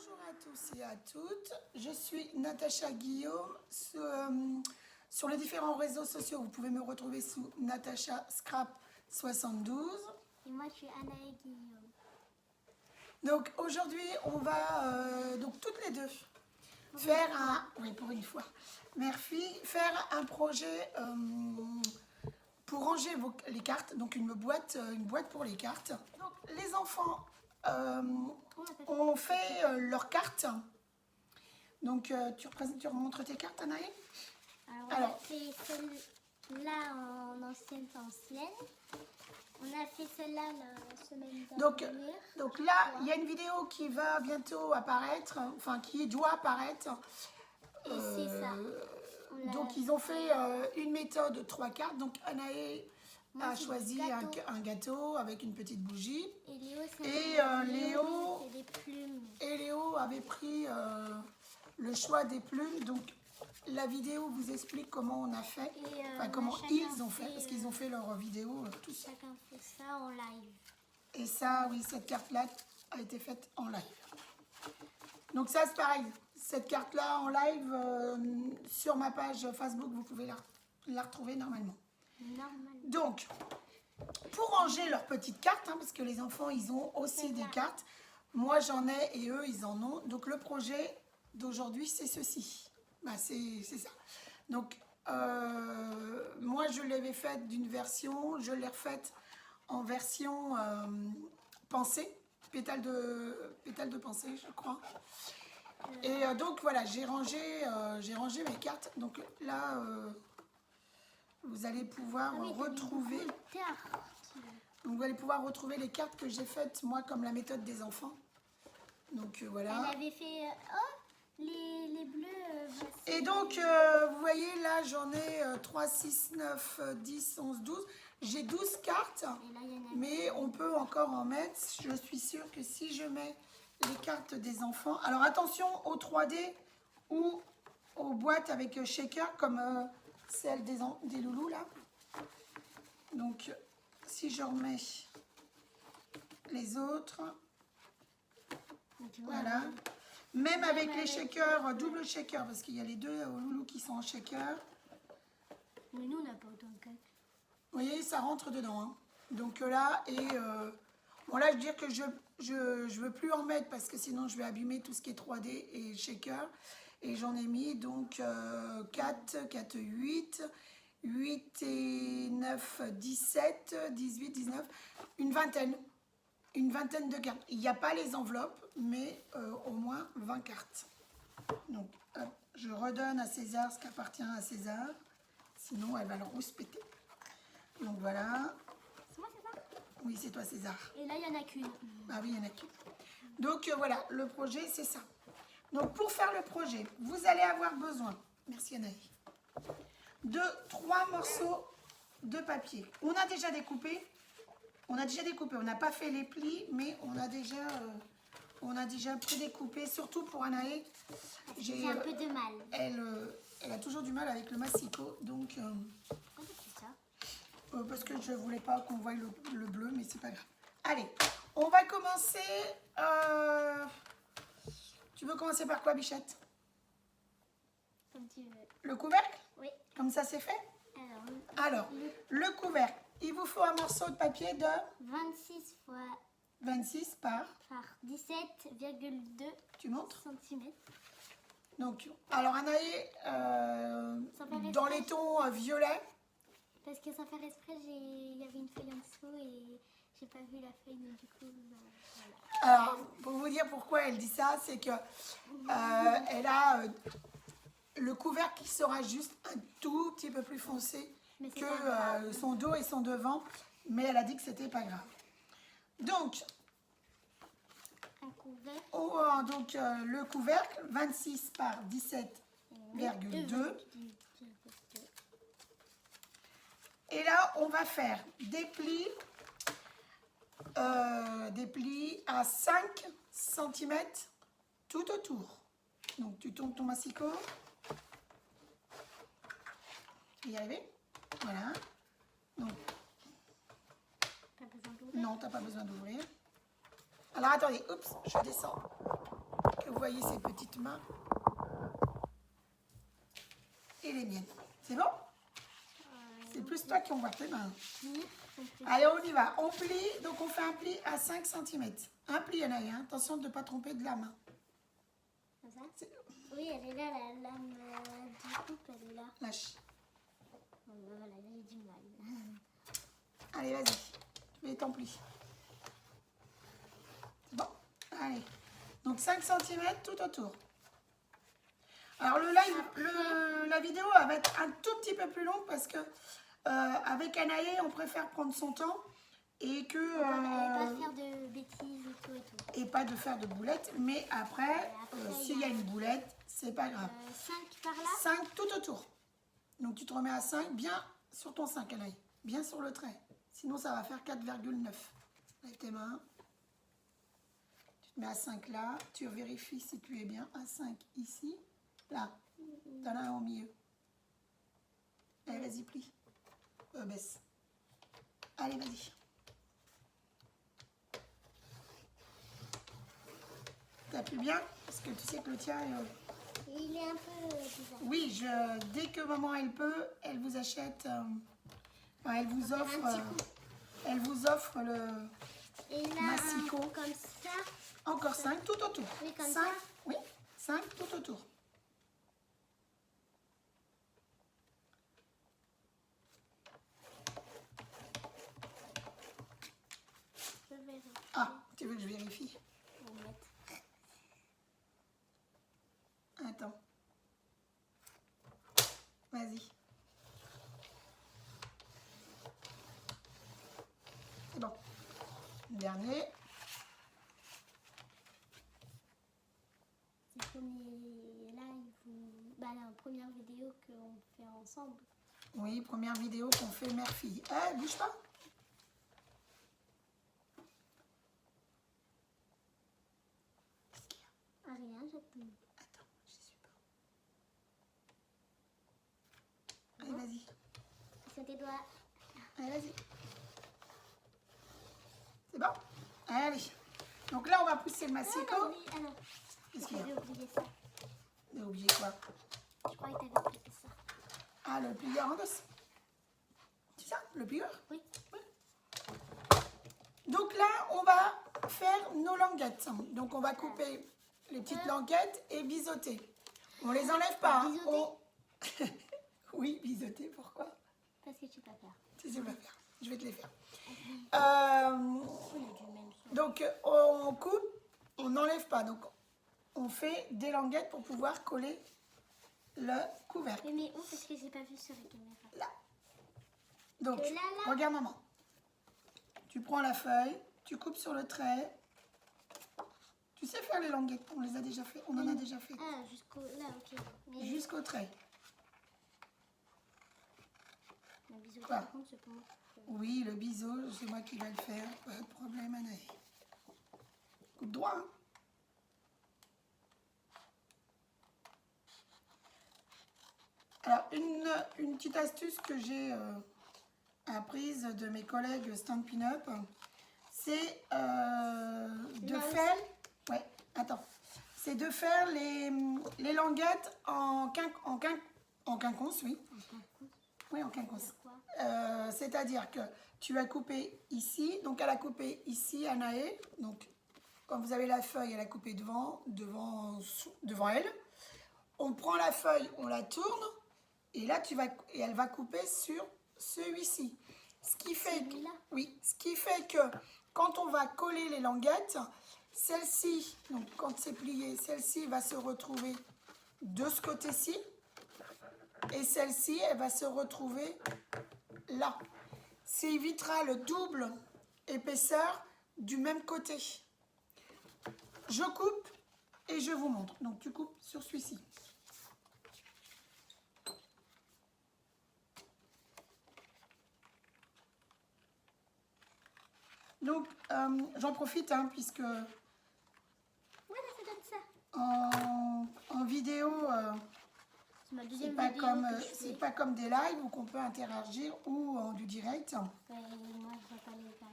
Bonjour à tous et à toutes, je suis Natacha Guillaume. Sur les différents réseaux sociaux, vous pouvez me retrouver sous Natacha Scrap 72. Et moi, je suis Anaë Guillaume. Donc aujourd'hui, on va donc toutes les deux faire un, oui pour une fois, Murphy, faire un projet pour ranger les cartes, donc une boîte pour les cartes. Donc les enfants ont fait leurs cartes. Donc tu remontres tes cartes, Anaï? Alors, on a fait celle-là en ancienne. On a fait celle-là la semaine dernière. Donc là, il y a une vidéo qui va bientôt apparaître, enfin qui doit apparaître. Et c'est ça. Donc ils ont fait une méthode 3 cartes. Donc Anaï a choisi un gâteau avec une petite bougie. Et Léo, Léo, des plumes. Et Léo avait pris le choix des plumes. Donc la vidéo vous explique comment on a fait, comment ils ont fait, parce qu'ils ont fait leur vidéo tous. Chacun fait ça en live. Et ça, oui, cette carte-là a été faite en live. Donc ça, c'est pareil. Cette carte-là en live, sur ma page Facebook, vous pouvez la retrouver normalement. Donc, pour ranger leurs petites cartes, parce que les enfants, ils ont aussi des cartes. Moi, j'en ai et eux, ils en ont. Donc, le projet d'aujourd'hui, c'est ceci. Bah, c'est ça. Donc, moi, je l'avais faite d'une version. Je l'ai refaite en version pensée. Pétale de pensée, je crois. Et donc, voilà, j'ai rangé mes cartes. Donc, là... vous allez pouvoir retrouver. Donc vous allez pouvoir retrouver les cartes que j'ai faites moi comme la méthode des enfants. Donc voilà. Elle avait fait les bleus. Et donc vous voyez là j'en ai 3, 6, 9, 10, 11, 12. J'ai 12 cartes. Mais on peut encore en mettre. Je suis sûre que si je mets les cartes des enfants. Alors attention aux 3D ou aux boîtes avec shaker comme celle des loulous là. Donc si je remets les autres, voilà. Même avec les shakers, double shaker, parce qu'il y a les deux loulous qui sont en shaker. Mais nous on n'a pas autant de cartes. Vous voyez, ça rentre dedans. Hein. Donc là, bon là je veux dire que je veux plus en mettre parce que sinon je vais abîmer tout ce qui est 3D et shaker. Et j'en ai mis donc 4, 4, 8, 8 et 9, 17, 18, 19, une vingtaine de cartes. Il n'y a pas les enveloppes, mais au moins 20 cartes. Donc, hop, je redonne à César ce qui appartient à César, sinon elle va le rouspéter. Donc voilà. C'est moi César? Oui, c'est toi César. Et là, il n'y en a qu'une. Ah oui, il n'y en a qu'une. Donc voilà, le projet, c'est ça. Donc pour faire le projet, vous allez avoir besoin, merci Anaï, de 3 morceaux de papier. On a déjà découpé, on n'a pas fait les plis, mais on a déjà prédécoupé, surtout pour Anaï. J'ai un peu de mal. Elle a toujours du mal avec le massicot, donc... Pourquoi tu fais ça? parce que je voulais pas qu'on voie le bleu, mais c'est pas grave. Allez, on va commencer... Tu veux commencer par quoi, Bichette? Comme tu veux. Le couvercle? Oui. Comme ça, c'est fait? Alors, le couvercle, il vous faut un morceau de papier de 26 fois 26 par 17,2 tu montres? cm. Donc, alors Anaï, dans les tons violets. Parce que sans faire exprès, il y avait une feuille en dessous et j'ai pas vu la feuille, mais du coup, voilà. Alors, pour vous dire pourquoi elle dit ça, c'est que elle a le couvercle qui sera juste un tout petit peu plus foncé que son dos et son devant, mais elle a dit que c'était pas grave. Donc, un couvercle. Le couvercle, 26 par 17,2. Et là, on va faire des plis à 5 cm tout autour. Donc, tu tournes ton massicot. Y arriver. Voilà. Donc, non, tu n'as pas besoin d'ouvrir. Alors, attendez, oups, je descends. Que vous voyez ces petites mains. Et les miennes. C'est bon? C'est plus toi qui envoie tes mains. Allez, on y va. On plie, donc on fait un pli à 5 cm. Un pli, Anaï, hein. Attention de ne pas tromper de la main. Comme ça? Oui, elle est là, la lame du coupe, elle est là. Lâche. Voilà, là, j'ai du mal. Allez, vas-y. Tu mets ton pli. C'est bon? Allez. Donc 5 cm tout autour. Alors le live, la vidéo elle va être un tout petit peu plus longue parce que avec Anaïe, on préfère prendre son temps et que... et pas faire de bêtises et tout et tout. Et pas de faire de boulettes, mais après, s'il y a une boulette, c'est pas grave. 5 par là? 5 tout autour. Donc tu te remets à 5, bien sur ton 5, Anaïe. Bien sur le trait. Sinon ça va faire 4,9. Lève tes mains. Tu te mets à 5 là. Tu vérifies si tu es bien à 5 ici. Là, t'en as un au milieu. Allez, vas-y, plie. Baisse. Allez, vas-y. T'appuies bien? Parce que tu sais que le tien... Il est un peu bizarre. Oui, dès que maman, elle peut, elle vous achète... elle vous offre le Et là, massicot. Comme ça. Encore 5 tout autour. Oui, comme 5, ça. oui, 5 tout autour. Je vais Ah, tu veux que je vérifie? remettre. Attends. Vas-y. C'est bon. Dernier. C'est le premier live, la première vidéo qu'on fait ensemble. Oui, première vidéo qu'on fait mère-fille. Bouge pas. Ah, rien, j'attends. Attends, je suis pas. Allez, vas-y. Sur tes doigts. Allez, vas-y. C'est bon? Allez. Donc là, on va pousser le massicot. Ah non, Qu'est-ce qu'il y a? j'avais oublié ça. T'as oublié quoi? Je croyais que t'avais oublié ça. Ah, le plieur en dos. C'est ça, le plieur? Oui. Donc là, on va faire nos languettes. Donc on va couper les petites languettes et biseauter. On les enlève pas. Hein. Biseauter? Oui, biseauter, pourquoi? Parce que tu peux pas faire. Tu sais pas faire. Je vais te les faire. Oui, du même son. Donc on coupe, on n'enlève pas. Donc on fait des languettes pour pouvoir coller le couvercle. Oui, mais où? Parce que j'ai pas vu sur la caméra. Là. Donc, Là, là. regarde maman. Tu prends la feuille, tu coupes sur le trait. Tu sais faire les languettes, on les a déjà fait, on en a déjà fait. Ah, jusqu'au... Là, ok. Mais Jusqu'au trait. le bisou, Quoi? par contre, c'est pour moi. Oui, le biseau, c'est moi qui vais le faire. Pas de problème, Anaï. Coupe droit, hein. Alors, une petite astuce que j'ai apprise de mes collègues Stampin' Up, c'est de faire... Ouais, attends. C'est de faire les languettes en quinconce, oui. Oui, en quinconce. C'est-à-dire que tu as coupé ici, donc elle a coupé ici, Anaë. Donc, quand vous avez la feuille, elle a coupé devant elle. On prend la feuille, on la tourne, et là, elle va couper sur celui-ci. Ce qui fait que quand on va coller les languettes, celle-ci, donc quand c'est plié, celle-ci va se retrouver de ce côté-ci, et celle-ci, elle va se retrouver là. Ça évitera le double épaisseur du même côté. Je coupe et je vous montre. Donc tu coupes sur celui-ci. Donc j'en profite puisque Voilà, ça donne ça. en vidéo, C'est ma c'est deuxième pas vidéo comme que je fais. c'est pas comme des lives où qu'on peut interagir ou en du direct. Ouais, moi, je vais pas les faire.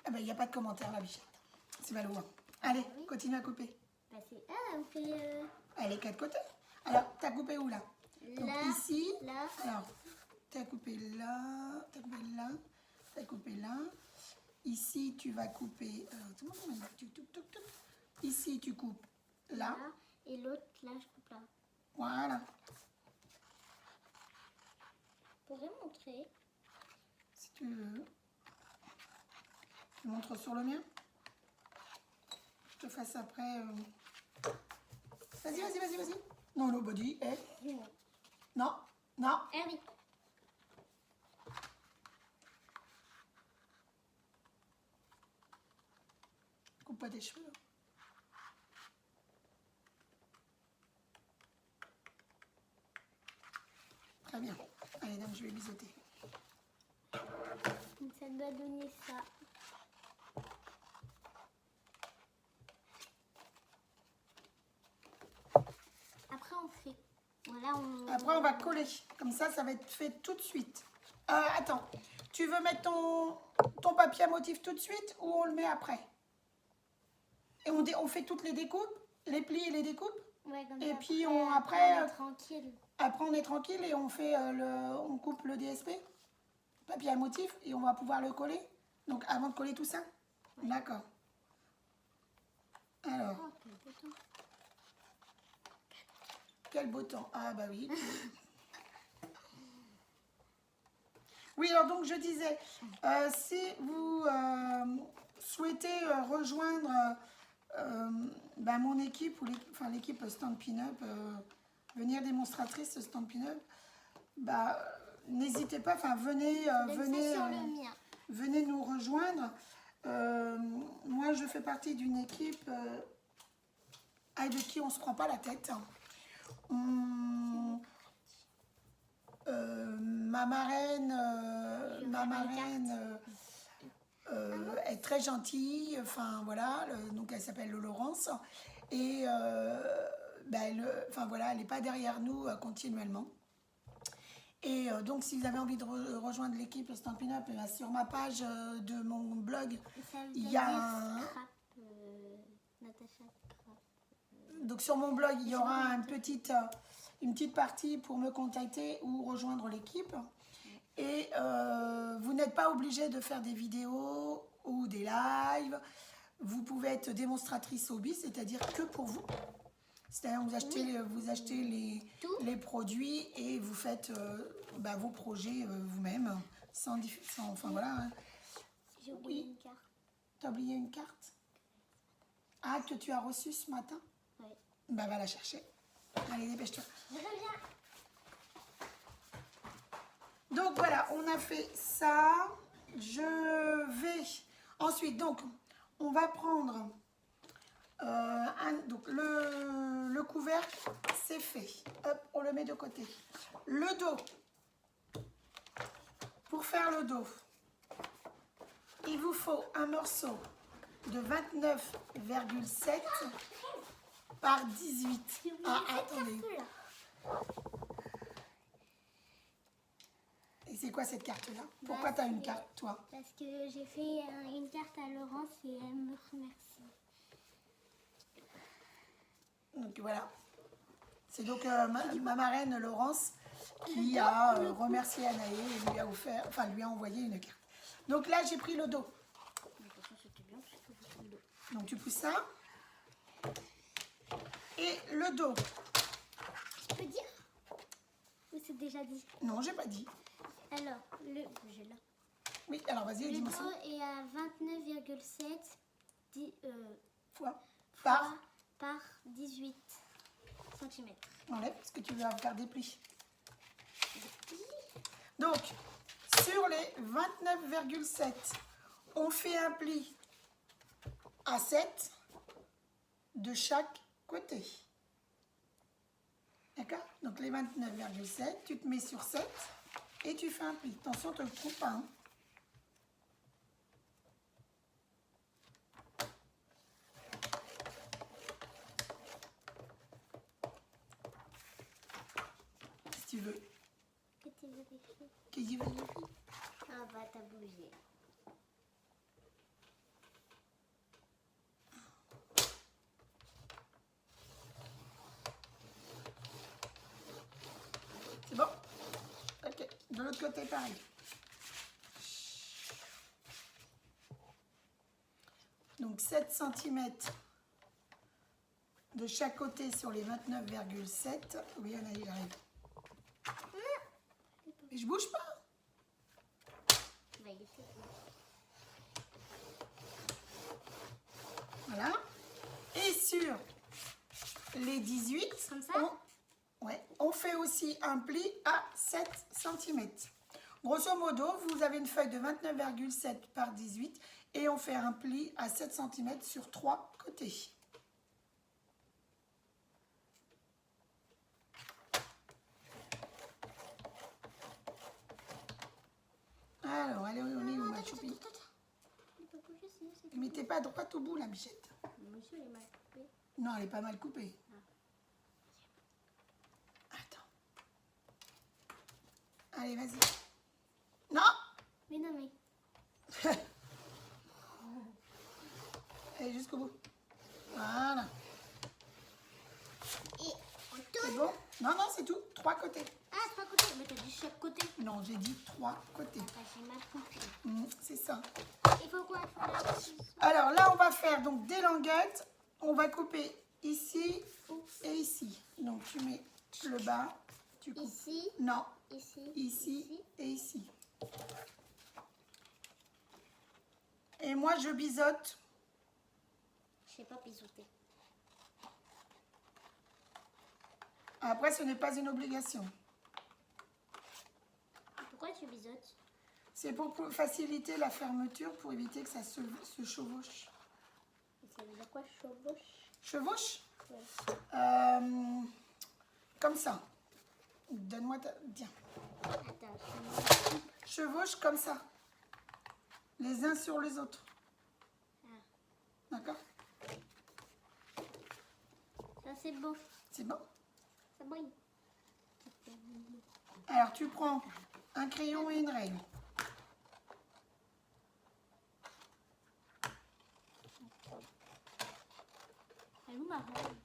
Ah ben, il n'y a pas de commentaire là, bichette. C'est Valou. Allez, continue à couper. Bah, on fait... Elle est 4 côtés. Alors, tu as coupé où là? Donc Là, ici. là. Alors, tu as coupé là, tu as coupé là, tu as coupé là. Ici, tu vas couper... Ici, tu coupes là. Et l'autre, là, je coupe là. Voilà. Je pourrais montrer. Si tu veux. Tu montres sur le mien. Je te fasse après. Vas-y, vas-y, vas-y, vas-y. Non, nobody. Non, non. Ah oui. Coupe pas tes cheveux. Très bien. Allez, dame, je vais biseauter. Ça doit donner ça. Après, on fait... Voilà, Après, on va coller. Comme ça va être fait tout de suite. Attends. Tu veux mettre ton papier à motif tout de suite ou on le met après? Et on fait toutes les découpes, les plis et les découpes. Ouais, comme et ça, puis après, on est tranquille. Après, on est tranquille et on fait on coupe le DSP, papier à motif, et on va pouvoir le coller. Donc, avant de coller tout ça. Ouais. D'accord. Alors. Oh, quel beau temps. Quel beau temps. Ah, bah oui. Oui, alors donc je disais, si vous souhaitez rejoindre mon équipe ou l'équipe Stampin' Up, venir démonstratrice Stampin' Up, n'hésitez pas, venez nous rejoindre. Moi, je fais partie d'une équipe avec qui on ne se prend pas la tête. Ma marraine est très gentille, voilà, donc elle s'appelle Laurence, et elle n'est pas derrière nous continuellement. Et donc, si vous avez envie de rejoindre l'équipe Stampin' Up, sur ma page de mon blog, il y a donc sur mon blog, il y aura une petite partie pour me contacter ou rejoindre l'équipe. Et vous n'êtes pas obligé de faire des vidéos ou des lives. Vous pouvez être démonstratrice hobby, c'est-à-dire que pour vous. C'est-à-dire vous achetez les produits et vous faites vos projets vous-même. Voilà. Hein. J'ai oublié une carte. Tu as oublié une carte? Ah, que tu as reçue ce matin? Oui. Va la chercher. Allez, dépêche-toi. Je reviens. Donc voilà, on a fait ça. Je vais... Ensuite, donc, on va prendre... donc le couvercle, c'est fait. Hop, on le met de côté. Le dos. Pour faire le dos, il vous faut un morceau de 29,7 par 18. Ah, attendez. Et c'est quoi cette carte-là? Pourquoi tu as une carte, toi? Parce que j'ai fait une carte à Laurence et elle me remercie. Donc voilà. C'est donc ma marraine Laurence qui a remercié Anaë et lui a envoyé une carte. Donc là, j'ai pris le dos. Donc tu pousses ça. Et le dos. Je peux dire? Ou c'est déjà dit? Non, j'ai pas dit. Alors, j'ai là. Oui, alors vas-y, dis-moi ça. Le dos est à 29,7 fois par 18 cm. Enlève, parce que tu vas faire des plis. Donc, sur les 29,7, on fait un pli à 7 de chaque côté. D'accord? Donc, les 29,7, tu te mets sur 7 et tu fais un pli. Attention, tu ne le coupes pas. Hein. Si tu veux. Que tu vérifies? Que tu vérifies? Ah bah, t'as bougé. l'autre côté, pareil. Donc 7 cm de chaque côté sur les 29,7. Oui, Anaïs, j'arrive. Mais je bouge pas. Voilà. Et sur les 18, comme ça, on fait aussi un pli à 7 cm. Grosso modo, vous avez une feuille de 29,7 par 18 et on fait un pli à 7 cm sur 3 côtés. Alors, allez, on est où, ma choupie? Mais t'es pas droite au bout, la bichette. Monsieur, il est mal coupé. Non, elle est pas mal coupée. Attends. Allez, vas-y. Non! Mais non, mais... Allez, jusqu'au bout. Voilà. Et on C'est tourne. bon? Non, non, c'est tout. 3 côtés. Ah, 3 côtés. Mais t'as dit chaque côté. Non, j'ai dit 3 côtés. Ah, j'ai mal compris. C'est ça. Il faut quoi faire? Alors là, on va faire donc des languettes. On va couper ici et ici. Donc tu mets le bas. Tu coupes. Ici. Non. Ici. Ici et ici. Et moi, je biseaute. Je sais pas biseauter. Après, ce n'est pas une obligation. Pourquoi tu biseautes? C'est pour faciliter la fermeture, pour éviter que ça se chevauche. Ça veut dire quoi, chevauche? Chevauche? Ouais. Comme ça. Donne-moi ta... Tiens. Attends, Chevauche comme ça. Les uns sur les autres. Ah. D'accord? Ça, c'est bon. C'est bon? Ça brille. Alors, tu prends un crayon et une règle. Elle est où ma règle?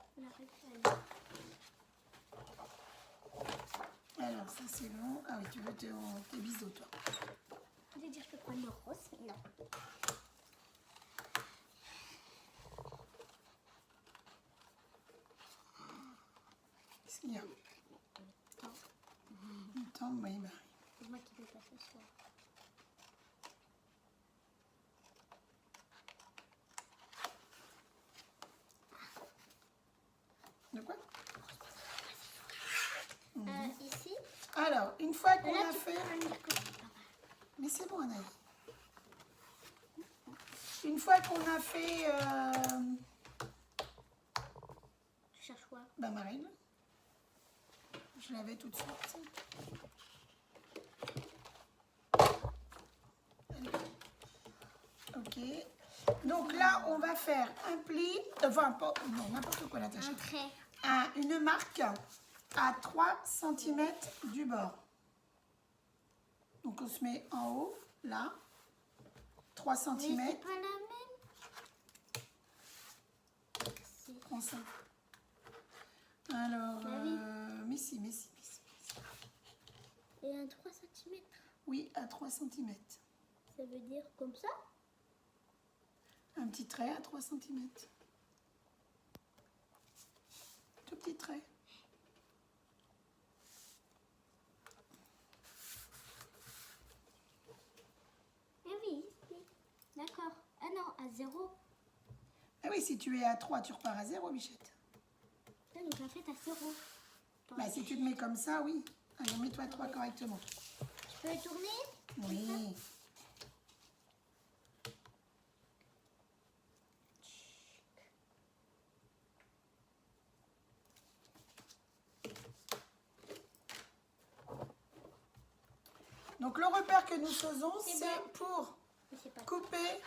Alors, ça c'est bon. Ah oui, tu veux tes biseaux, toi. Je vais dire que je peux prendre le rose, mais non. Qu'est-ce qu'il y a? Attends, oui, bah. C'est moi qui vais passer sur. De quoi? Ici. Alors, une fois qu'on Là, a tu fait... peux venir comme- Mais c'est bon, Anaïs. Une fois qu'on a fait... Tu cherches quoi? bah, ma règle. Je l'avais tout de suite. Allez. Ok. Donc là, on va faire un pli... Enfin, pas... Non, n'importe quoi, l'attache. Un trait. Une marque à 3 cm du bord. Donc on se met en haut, là, 3 cm. Mais c'est pas la même. Prends ça. Alors, Bah oui. mais si. Et un 3 cm. Oui, à 3 cm. Ça veut dire comme ça? Un petit trait à 3 cm. Tout petit trait. Eh oui, oui. D'accord. Ah non, à 0. Ah oui, si tu es à 3, tu repars à 0, Bichette. Ah, donc en fait à 0. Bah, si tu te mets comme ça, oui. Allez, mets-toi à 3 correctement. Je peux le tourner? Oui. Donc le repère que nous faisons, c'est pour Mais c'est pas couper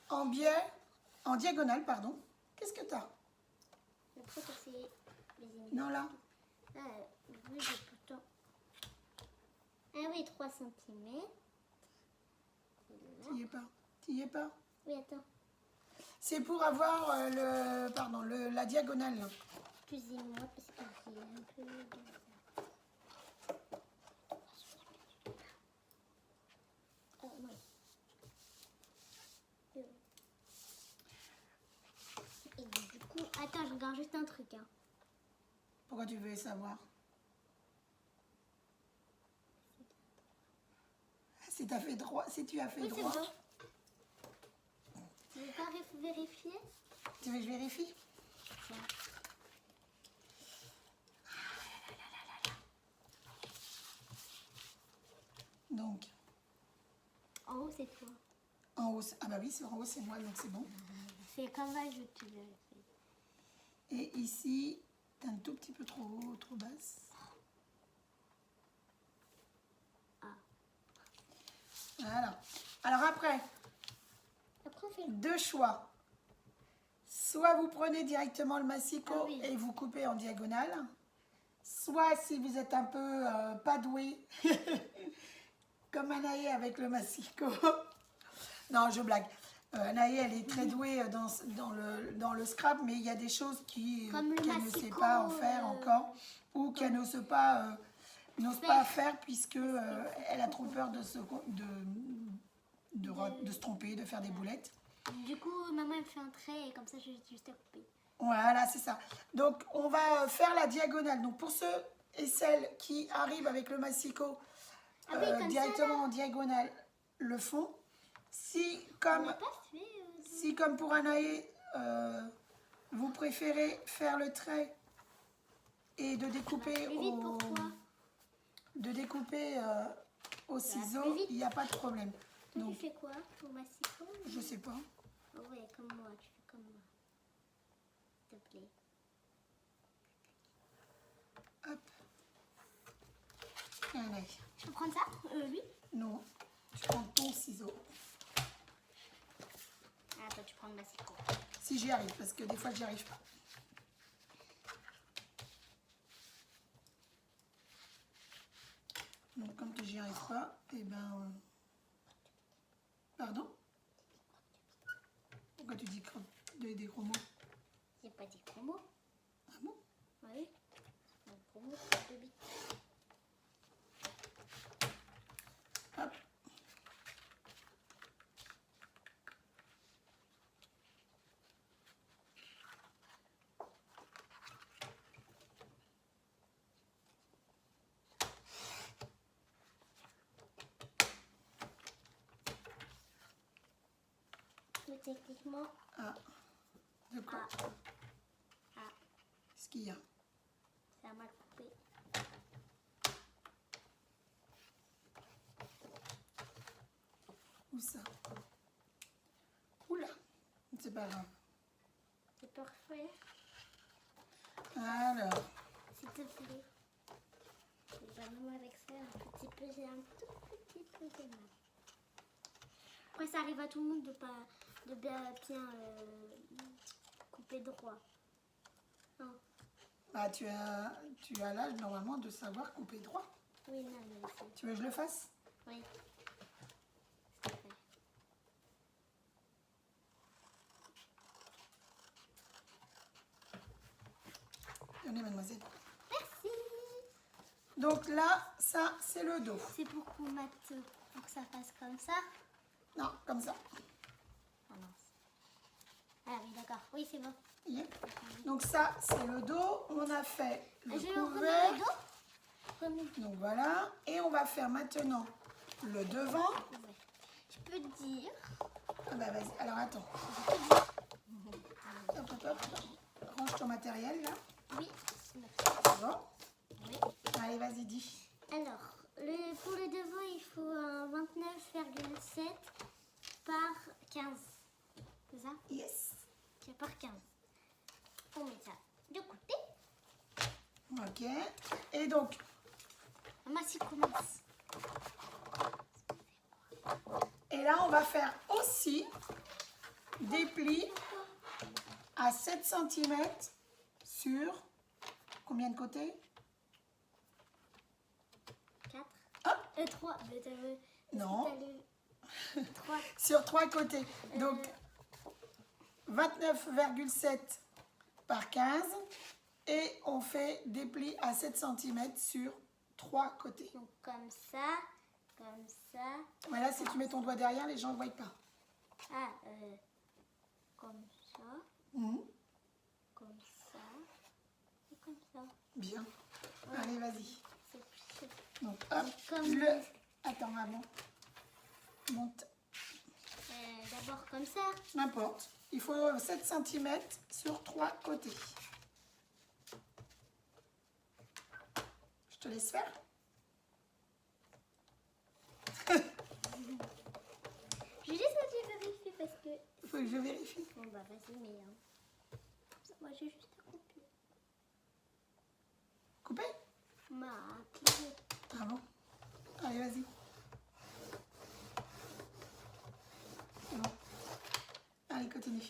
en biais, en diagonale, pardon. Qu'est-ce que tu as? le truc, c'est les ennemis. Non, là. Ah, oui, j'ai pourtant. Ah oui, 3 cm. Tu y es pas. Tu y es pas. Oui, attends. C'est pour avoir la diagonale. Là. Excusez-moi parce que j'ai un peu... juste un truc. Hein. Pourquoi tu veux savoir? Si tu as fait droit, si tu as fait Oui, c'est droit. bon. Tu veux pas vérifier? Tu veux que je vérifie? Tiens. Donc, En haut, c'est toi. en haut, ah bah oui, en haut c'est moi, donc c'est bon. C'est comme ça, je te vérifie. Et ici, t'es un tout petit peu trop haut, trop basse. Ah. Voilà. Alors après, Après, on fait deux choix. Soit vous prenez directement le massicot Ah oui. et vous coupez en diagonale. Soit si vous êtes un peu pas doué, comme Anaïe avec le massicot. Non, je blague. Anaïe, elle est très douée dans le scrap, mais il y a des choses Comme le qu'elle ne sait massicot, pas en faire encore, ou qu'elle n'ose pas faire puisque elle a trop peur de se tromper, de faire des boulettes. Du coup, maman elle me fait un trait et comme ça, je vais juste à couper. Voilà, c'est ça. Donc, on va faire la diagonale. Donc, pour ceux et celles qui arrivent avec le massicot Ah oui, comme directement ça, en diagonale, le font. Si, On comme, n'a pas fait. si, comme pour Anaïs, vous préférez faire le trait et de découper plus vite, pourquoi? Au ciseau, plus vite. il n'y a pas de problème. Toi, Donc, tu fais quoi pour massicot? je sais pas. Oh, ouais, comme moi, tu fais comme moi. S'il te plaît. Hop. Allez. Je peux prendre ça? Lui? Non, tu prends ton ciseau. Ah, toi, tu prends le massicot. Si j'y arrive, parce que des fois, j'y arrive pas. Donc, comme que j'y arrive pas, et ben... Pardon? Pourquoi tu dis des gros mots? J'ai pas dit gros mots. Ah bon? Oui. Un gros mot, de bite. Hop. Mais techniquement, Ah. De quoi? ah, Qu'est-ce qu'il y a? ça a mal coupé. Où ça? Oula. C'est pas grave. C'est parfait. Alors. S'il te plaît. Vraiment avec ça, un petit peu, j'ai un tout petit peu de mal. Après, ça arrive à tout le monde de bien couper droit. Non. Bah, tu as l'âge normalement de savoir couper droit. Oui, non, mais c'est... Tu veux que je le fasse? Oui. S'il te plaît. Tenez, mademoiselle. Merci. Donc là, ça, c'est le dos. C'est pour qu'on mette, pour que ça fasse comme ça. Non, comme ça. Ah non. Ah oui, d'accord. Oui, c'est bon. Yep. Donc ça, c'est le dos. On a fait le Je vais remettre couvert. le dos. Donc voilà. Et on va faire maintenant le devant. Ouais. Je peux te dire. Ah bah vas-y. Alors attends. Hop, hop, hop. Range ton matériel là. Oui. C'est bon. Oui. Allez, vas-y, dis. Alors, pour le devant, il faut un 29,7 par 15. C'est ça? Yes. C'est par 15. On met ça de côté. Ok. Et donc, Massy commence. et là, on va faire aussi des plis à 7 cm sur combien de côtés? 4. Hop. 3. Non. 3. Sur 3 côtés. Donc, 29,7 par 15. Et on fait des plis à 7 cm sur 3 côtés. Donc comme ça, comme ça. Mais là, si tu mets ton doigt derrière, les gens ne voient pas. Ah, comme ça, Mhm. comme ça. Bien. Ouais. Allez, vas-y. C'est Donc, hop, comme le... Attends, maman. Monte. d'abord comme ça. N'importe. Il faut 7 cm sur 3 côtés. Je te laisse faire. Je laisse un petit peu vérifier parce que... Il faut que je vérifie. Bon bah vas-y, mais... moi j'ai juste à couper. Coupé? Ma clé. Ah bon? Allez, vas-y. C'est bon. Allez, continue.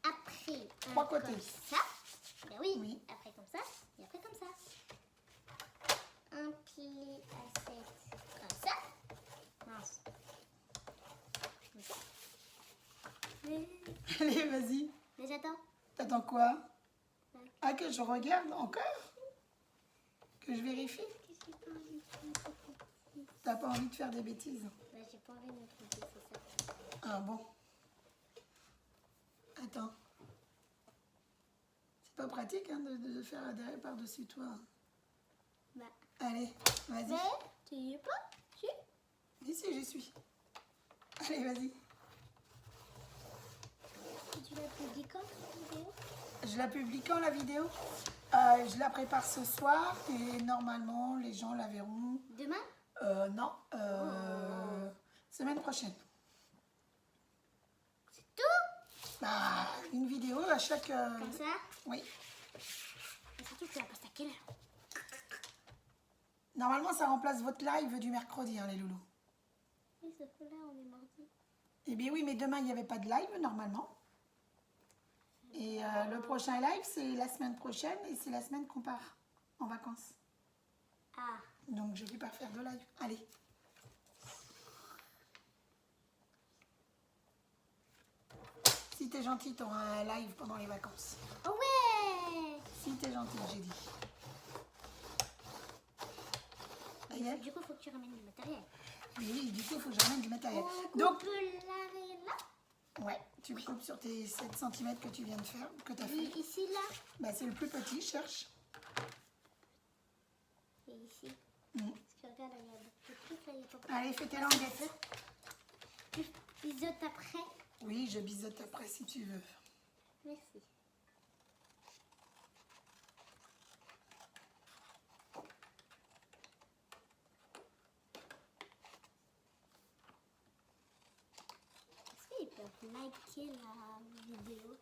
Après, 3 côtés. comme ça. Ben oui. Oui. Après comme ça. Et après comme ça. Un pli à 7 comme ça. Mince. Comme ça. Allez, vas-y. Mais j'attends. T'attends quoi? Ouais. Ah, que je regarde encore? Que je vérifie? Qu'est-ce que j'ai pas envie de faire? T'as pas envie de faire des bêtises? Bah, j'ai pas envie de me tromper, c'est ça. Ah bon? Attends. C'est pas pratique hein, de faire adhérer par-dessus toi. Bah. Allez, vas-y. Mais, tu y es pas? Si? Ici, j'y suis. Allez, vas-y. Tu l'as publié quand, cette vidéo? Je la publie quand, la vidéo? Je la prépare ce soir et normalement, les gens la verront. Demain? Non, semaine prochaine. C'est tout? Bah, une vidéo à chaque... Comme ça? Oui. Mais surtout que tu la postes à quelle heure? Normalement, ça remplace votre live du mercredi, hein, les loulous. Oui, sauf que là, on est mardi. Eh bien oui, mais demain, il n'y avait pas de live, normalement. Et le prochain live, c'est la semaine prochaine et c'est la semaine qu'on part en vacances. Ah. Donc, je ne vais pas faire de live. Allez. Si t'es gentil, t'auras un live pendant les vacances. Oh ouais! Si t'es gentil, j'ai dit. Aïe. Du coup, il faut que tu ramènes du matériel. Oui, du coup, il faut que je ramène du matériel. On Donc, coupe l'arrêt là? ouais, tu coupes sur tes 7 cm que tu viens de faire, que tu as fait. Ici, là? Bah, c'est le plus petit, cherche. Et ici. Mm. Parce que regarde, il y a des trucs là, il y a pas... Allez, fais tes languettes. Tu biseautes après? Oui, je biseaute après si tu veux. Merci. Est-ce qu'ils peuvent liker la vidéo?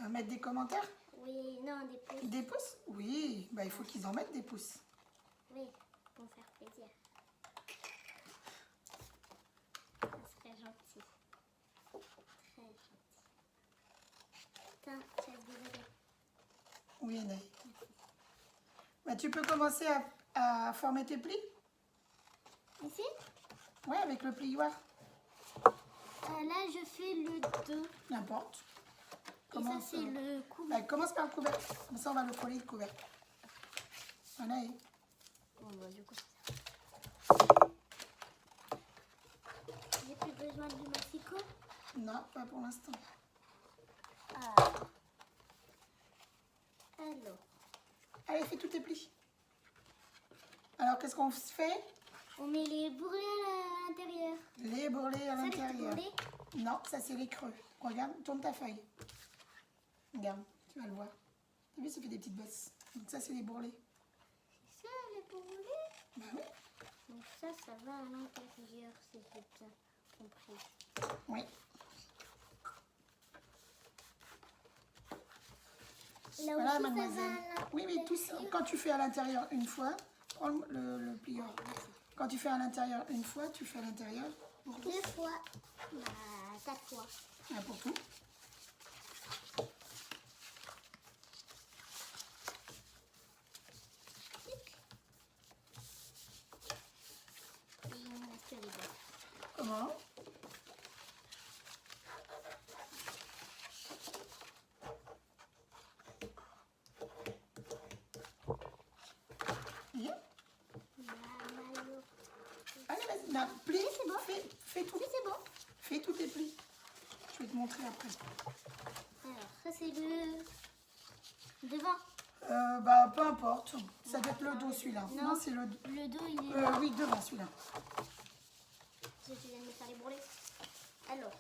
Mettre des commentaires? Oui, non, des pouces. Des pouces? Oui, bah, il faut qu'ils en mettent des pouces. Oui, pour me faire plaisir. Ça serait gentil. Très gentil. Tiens, tu as désolé. Oui, Anaï. Bah, tu peux commencer à former tes plis? Ici? Ouais, avec le plioir. Là, je fais le 2. N'importe. Et ça, c'est le coup. Bah, commence par le couvercle. Comme ça, on va le coller le couvercle. Anaï. Bon, bah, du coup, c'est ça. J'ai plus besoin du massicot. Non, pas pour l'instant. Ah. Alors, Allez, fais tous tes plis. Alors, qu'est-ce qu'on fait? on met les bourrelets à l'intérieur. Les bourrelets à Ça, les l'intérieur. bourrelets? Non, ça c'est les creux. Regarde, tourne ta feuille. Regarde, tu vas le voir. T'as vu, ça fait des petites bosses. Donc ça, c'est les bourrelets. C'est ça, les bourrelets? Bah oui. Donc ça va à l'intérieur, si j'ai bien compris. Oui. Là Voilà, aussi, mademoiselle. ça va à l'intérieur. Oui, mais tout ça, quand tu fais à l'intérieur une fois, prends le pliant. Quand tu fais à l'intérieur une fois, tu fais à l'intérieur pour tout. 2 fois. Bah, 4 fois. Ah, pour tout. Et il me reste les deux. Comment? Bien. Bah, malheureux. Allez, vas-y. Non, plie. c'est bon. Fais tout. Si, c'est bon. Fais tous tes plis. Je vais te montrer après. Alors, ça, c'est le devant. Bah, peu importe. Ça doit être le dos, celui-là. Non. Non, c'est le dos. Le dos, il est là. Oui, devant, celui-là. Je viens de me faire les bourrelets. Alors,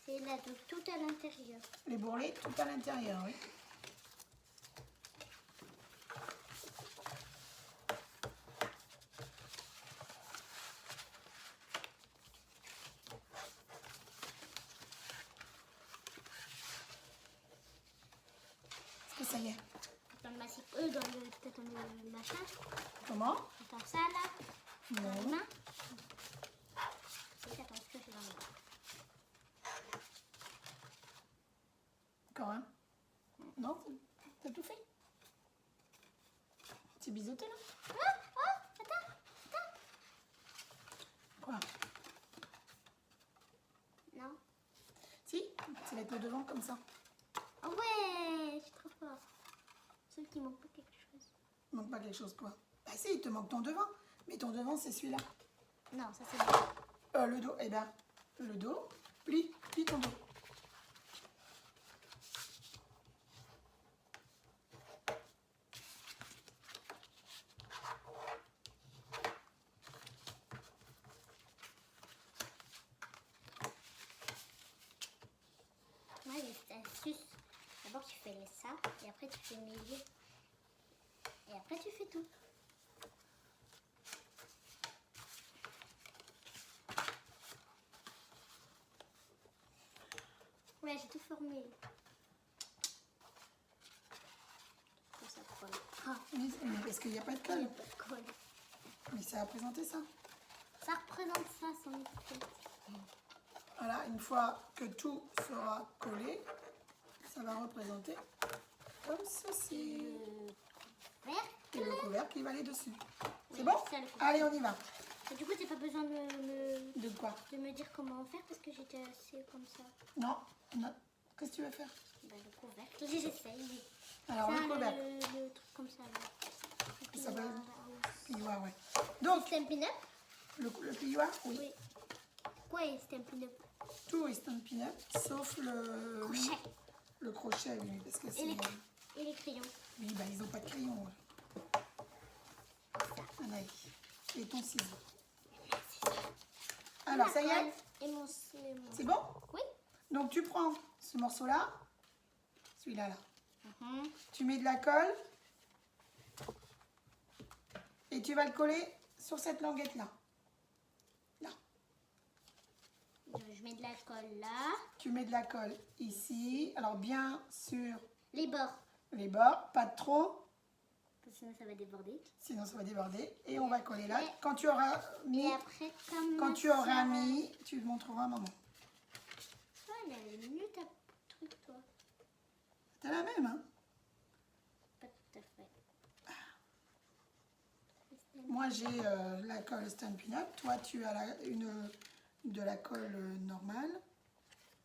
c'est là, donc tout à l'intérieur. Les bourrelets, tout à l'intérieur, oui. Est-ce que ça y est? Dans le massif, peut-être dans le machin. Comment? Attends, ça là. Dans les Non. mains. Attends, ce que je fais dans les mains. Encore un? Non? T'as tout fait? C'est biseauté, là? Attends. Quoi? Non. Si? Ça va être le devant, comme ça. Oh ouais, je suis trop fort. Sauf qu'il manque pas quelque chose. Il manque pas quelque chose, quoi? Bah si, il te manque ton devant. Mais ton devant, c'est celui-là. Non, ça c'est bon. Le dos, eh ben, le dos, plie ton dos. Moi, j'ai cette astuce. D'abord, tu fais ça, et après, tu fais le milieu. Et après, tu fais tout. Ouais, j'ai tout formé. Comme ça colle. Ah, Mais parce qu'il n'y a pas de il y colle. a pas de colle. Mais ça a présenté ça. Ça représente ça, son étiquette. Voilà, une fois que tout sera collé, ça va représenter comme ceci. Vert. Et le couvercle qui va aller dessus. C'est Oui, bon? ça, le couvercle. Allez, on y va. Et du coup, t'as pas besoin De quoi? de me dire comment faire parce que j'étais assez comme ça. Non, non. Qu'est-ce que tu veux faire? Bah, le couvercle. J'essaye. Alors, Ça, le couvercle. le truc comme ça. Là. Ça va. Plioir. Plioir, ouais. Donc, Stampin' Up? le plioir, oui. Oui. Quoi est Stampin' Up? Tout est Stampin' Up, sauf Crochet. le crochet, oui. Parce que c'est... Et les crayons. Oui, bah, ils n'ont pas de crayon. Ouais. Anaïs. Et ton ciseau. Alors, ça y est? Et mon... C'est bon? Oui. Donc, tu prends ce morceau-là, celui-là, là. Mhm. Tu mets de la colle et tu vas le coller sur cette languette-là. Là. Je mets de la colle là. Tu mets de la colle ici. Alors, bien sur Les bords. les bords, pas de trop, Parce que sinon, ça va déborder. sinon ça va déborder. Et on va coller là. Et- Quand tu auras mis, Et après, comme quand ma tu auras sœur- mis, tu montreras à maman. Ah, elle est mieux ta truc, toi. T'as la même, hein? Pas tout à fait. Moi, j'ai la colle Stampin' Up. Toi, tu as de la colle normale.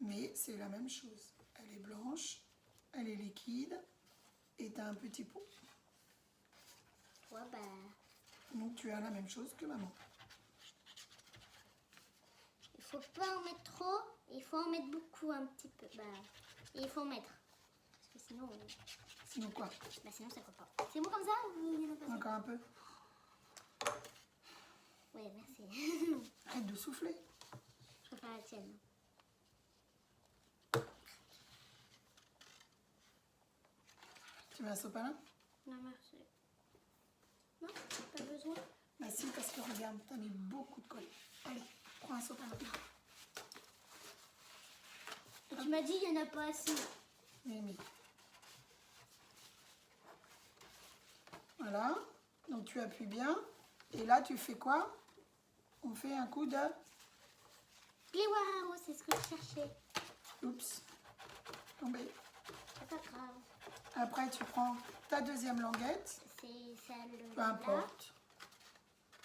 Mais c'est la même chose. Elle est blanche, elle est liquide. Et tu as un petit pot. Toi, bah... Donc, tu as la même chose que maman. Il faut pas en mettre trop. Il faut en mettre beaucoup, un petit peu. Bah... Et il faut en mettre. Parce que sinon... Sinon quoi? Bah sinon, ça colle pas. C'est bon comme ça ou il y en a pas? Encore un peu? Oui, merci. Arrête de souffler. Je préfère la tienne. Tu veux un sopalin? Non, merci. Non, pas besoin. Bah si, parce que regarde, t'as mis beaucoup de colle. Allez, prends un sopalin. Et tu m'as dit il y en a pas assez. Mais. Voilà. Donc tu appuies bien. Et là, tu fais quoi? On fait un coup de... Plioir à rose, c'est ce que je cherchais. Oups. Tombé. C'est pas grave. Après, tu prends ta deuxième languette. C'est celle Peu là. importe.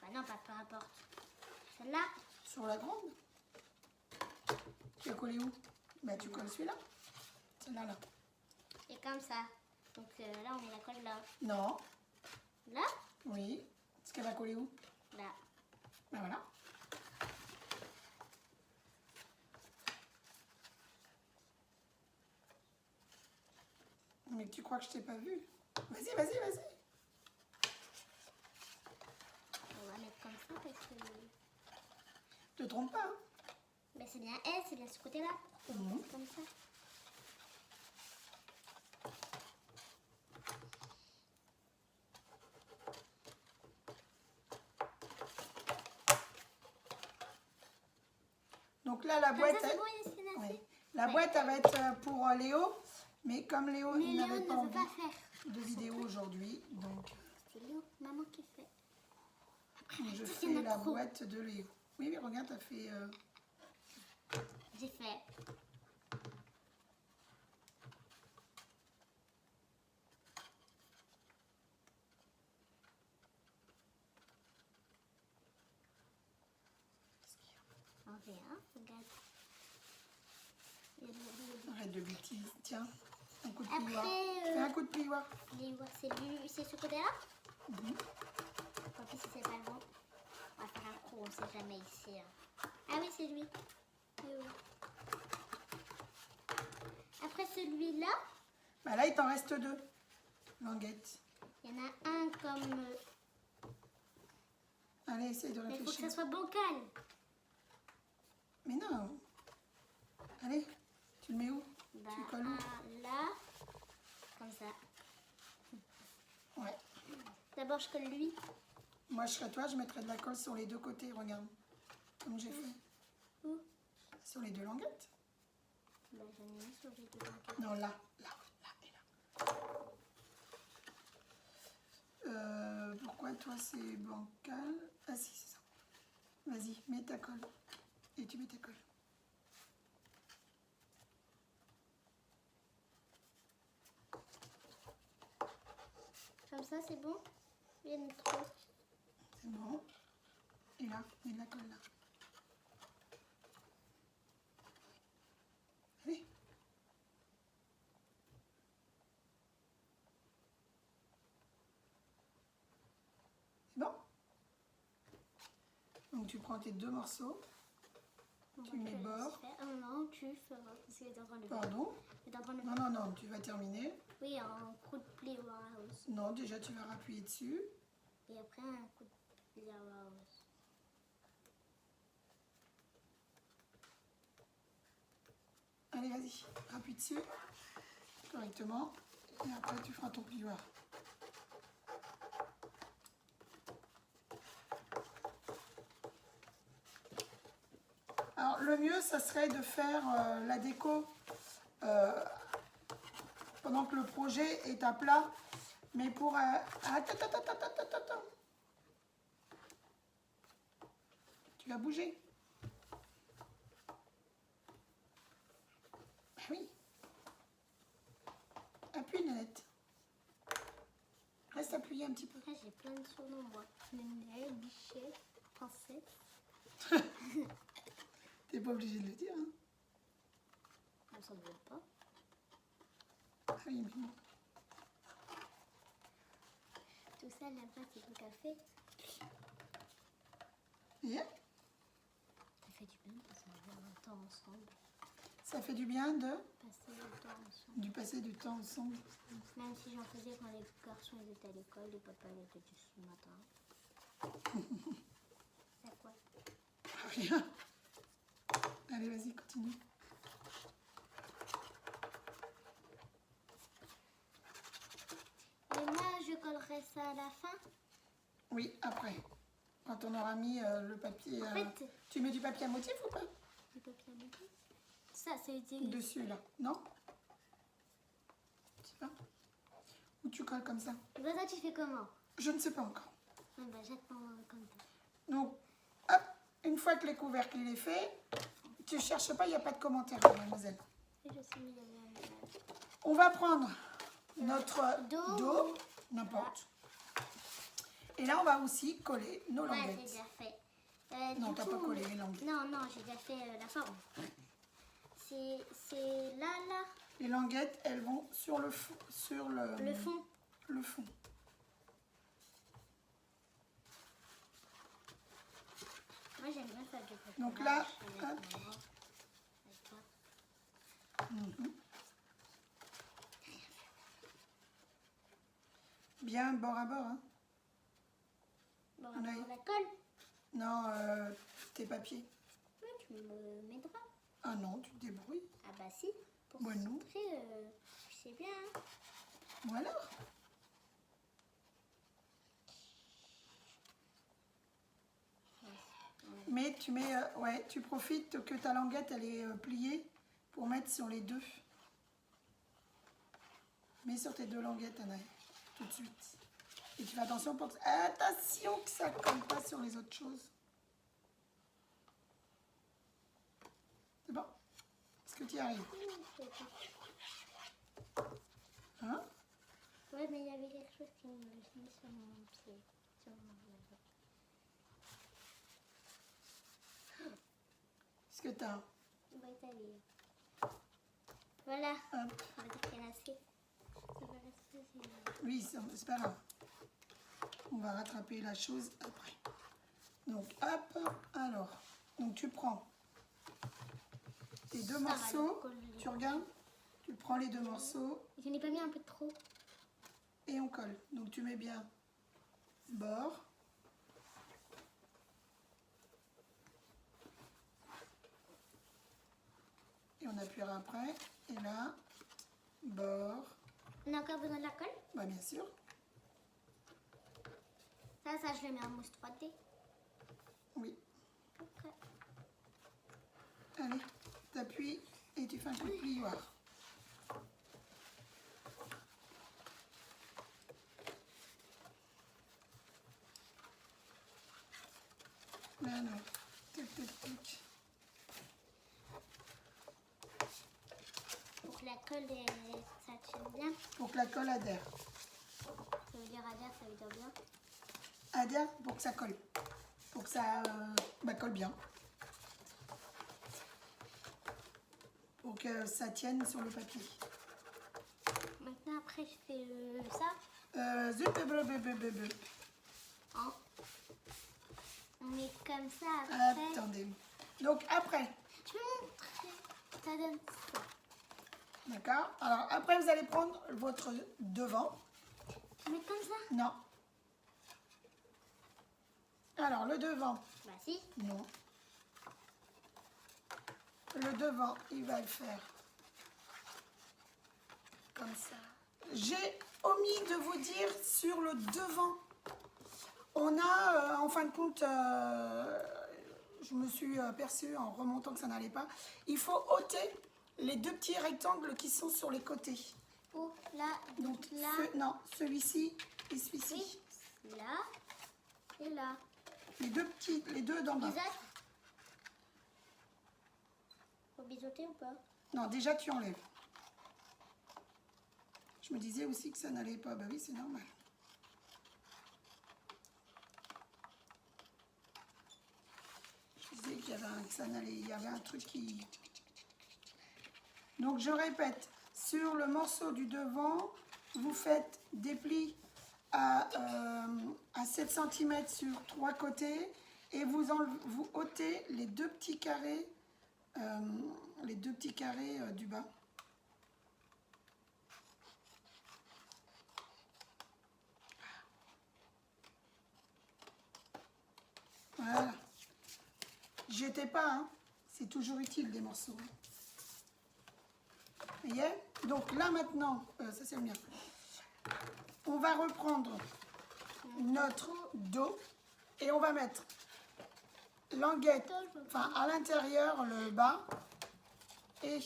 Bah non, pas peu importe. Celle-là. Sur la grande. Tu as collé où? Bah tu colles celui-là. Celle-là, là. Et comme ça. Donc là, on met la colle là. Non. Là. Oui. Est-ce qu'elle va coller où? Là. Ben voilà. Mais tu crois que je t'ai pas vu? Vas-y, vas-y, vas-y. On va mettre comme ça parce que... Te trompe pas. Hein. Mais c'est bien elle, c'est bien ce côté-là. On va passer comme ça. Donc là, la Comme boîte, ça, c'est bon, Yacine, oui. assez. La boîte, elle va être pour Léo. Mais comme Léo Mais il Léo n'avait ne pas veut envie pas faire. de vidéo aujourd'hui, donc C'est Léo, maman qui fait. je il y fais en a la trop. boîte de Léo. Oui, mais regarde, t'as fait... J'ai fait. On verra, regarde. Il y a le- Arrête de bêtises. Tiens, un coup de Après, plioir. Fais un coup de plioir. Léo, c'est lui, c'est ce côté-là. Mhm. Tant pis si c'est pas le bon. On va faire un coup, on sait jamais ici. Hein. Ah oui, c'est lui. Oui, oui. Après celui-là, Bah là, il t'en reste 2. Languettes. il y en a un comme... Allez, essaye de Mais il faut que réfléchir. ça soit bancal. Mais non. Allez, tu le mets où? Bah, Tu le colles où? un là, comme ça. Ouais. D'abord, je colle lui. Moi, je serais toi, je mettrais de la colle sur les 2 côtés, regarde. Comme j'ai fait. Où? Sur les 2 languettes. Bah, j'en ai mis sur les deux bancal. Non, là et là. Pourquoi toi c'est bancal? Ah si, c'est ça. Vas-y, mets ta colle. Et tu mets ta colle. Comme ça, c'est bon? Il y en a trop. C'est bon. Et là, mets de la colle là. Allez. C'est bon? Donc tu prends tes 2 morceaux. Tu mets bord. Oh non, tu feras. Parce qu'il est en train de le faire. Pardon? Il est en train de le Non, faire. non, non, tu vas terminer. Oui, un coup de pli warehouse. Non, déjà tu vas appuyer dessus. Et après, un coup de pli warehouse. Allez, vas-y, appuie dessus correctement. Et après tu feras ton plioir. Alors le mieux, ça serait de faire la déco pendant que le projet est à plat. Mais pour... attends. Tu vas bouger. Ah oui. Appuie, Nanette. Reste appuyé un petit peu. Après, j'ai plein de surnoms, moi. Nenel, Bichet, Princesse. T'es pas obligé de le dire. Hein. On s'en veut pas. Ah oui, mais bon. Tout ça, là-bas, c'est du café. Yeah. Ça fait du bien de passer un temps ensemble. Ça fait du bien de Passer le temps ensemble. passer du temps ensemble. Même si j'en faisais quand les garçons ils étaient à l'école, les papas ils étaient juste le matin. C'est quoi? Rien. Allez, vas-y, continue. Et moi, je collerai ça à la fin. Oui, après. Quand on aura mis le papier... En fait, Tu mets du papier à motif ou pas? du papier à motif. Ça, c'est utile. Dessus, là. Non? Je sais pas. Ou tu colles comme ça? Bah, ça, tu fais comment? Je ne sais pas encore. Ah, bah, j'attends comme ça. Donc, hop, une fois que les couvercles il est fait, tu cherches pas, il n'y a pas de commentaire, mademoiselle. Et je suis mis On va prendre notre Dos. dos, n'importe. Et là, on va aussi coller nos Ouais, j'ai languettes. déjà fait. Non, Du t'as coup, pas collé les languettes. Non, non, j'ai déjà fait la forme. C'est là, là, Les languettes, elles vont sur le fond. Sur le fond. Le fond. Moi, j'aime bien faire du papier. Donc là, avec hop. maman. Avec toi. Mhm. bien bord à bord. Hein. Bon, On a- on la colle. Non, tes papiers. Oui, tu me m'aideras. Ah non, tu te débrouilles. Ah bah si. Pour Bon, non. centrer, je sais bien. Hein. Bon alors. Mais tu mets, ouais, tu profites que ta languette elle est pliée pour mettre sur les deux. Mets sur tes deux languettes, Anaï, tout de suite. Et tu fais attention pour que... Attention que ça ne colle pas sur les autres choses. C'est bon? Est-ce que tu y arrives? Hein? Ouais, mais il y avait quelque chose qui me mis sur mon pied. Sur mon... Est-ce que tu as... On va étaler. Voilà. Hop. On va dire qu'il y en a assez. Ça va rester. Oui, c'est pas grave. On va rattraper la chose après. Donc, hop, alors. Donc, tu prends tes deux morceaux. Tu regardes. Tu prends les deux morceaux Je n'ai pas mis un peu de trop. et on colle. Donc, tu mets bien bord. Et on appuiera après. Et là, bord. On a encore besoin de la colle? Bah, bien sûr. Ça, je le mets en mousse 3D. Oui. Ok. Allez, t'appuies et tu fais un coup de plioir. Là, non. Tac, tac, tac. Pour que la colle, ça tienne bien. Pour que la colle adhère. Ça veut dire adhère, ça veut dire bien. Adhère pour que ça colle. Pour que ça colle bien. Pour que ça tienne sur le papier. Maintenant, après, je fais ça. Hein. On met comme ça après. Attendez. Donc après, Je vais montrer. Ça donne ça. d'accord. Alors après, vous allez prendre votre devant. On met comme ça. Non. Alors le devant, Bah si. non. Le devant, il va le faire comme ça. J'ai omis de vous dire sur le devant. On a, en fin de compte, je me suis aperçue en remontant que ça n'allait pas. Il faut ôter les deux petits rectangles qui sont sur les côtés. Oh, là, Donc, là. non, celui-ci et celui-ci. Oui. Là. Et là. Les deux d'en bas. Bisote. Faut biseauter ou pas? Non, déjà tu enlèves. Je me disais aussi que ça n'allait pas. Bah oui, c'est normal. Je disais qu'il y avait que ça n'allait, il y avait un truc qui... Donc je répète, sur le morceau du devant, vous faites des plis à 7 cm sur 3 côtés et vous ôtez les deux petits carrés, du bas. Voilà. Jetez pas, hein. C'est toujours utile des morceaux. Vous voyez? Donc là maintenant, ça c'est le mien. On va reprendre notre dos et on va mettre languette, enfin à l'intérieur le bas et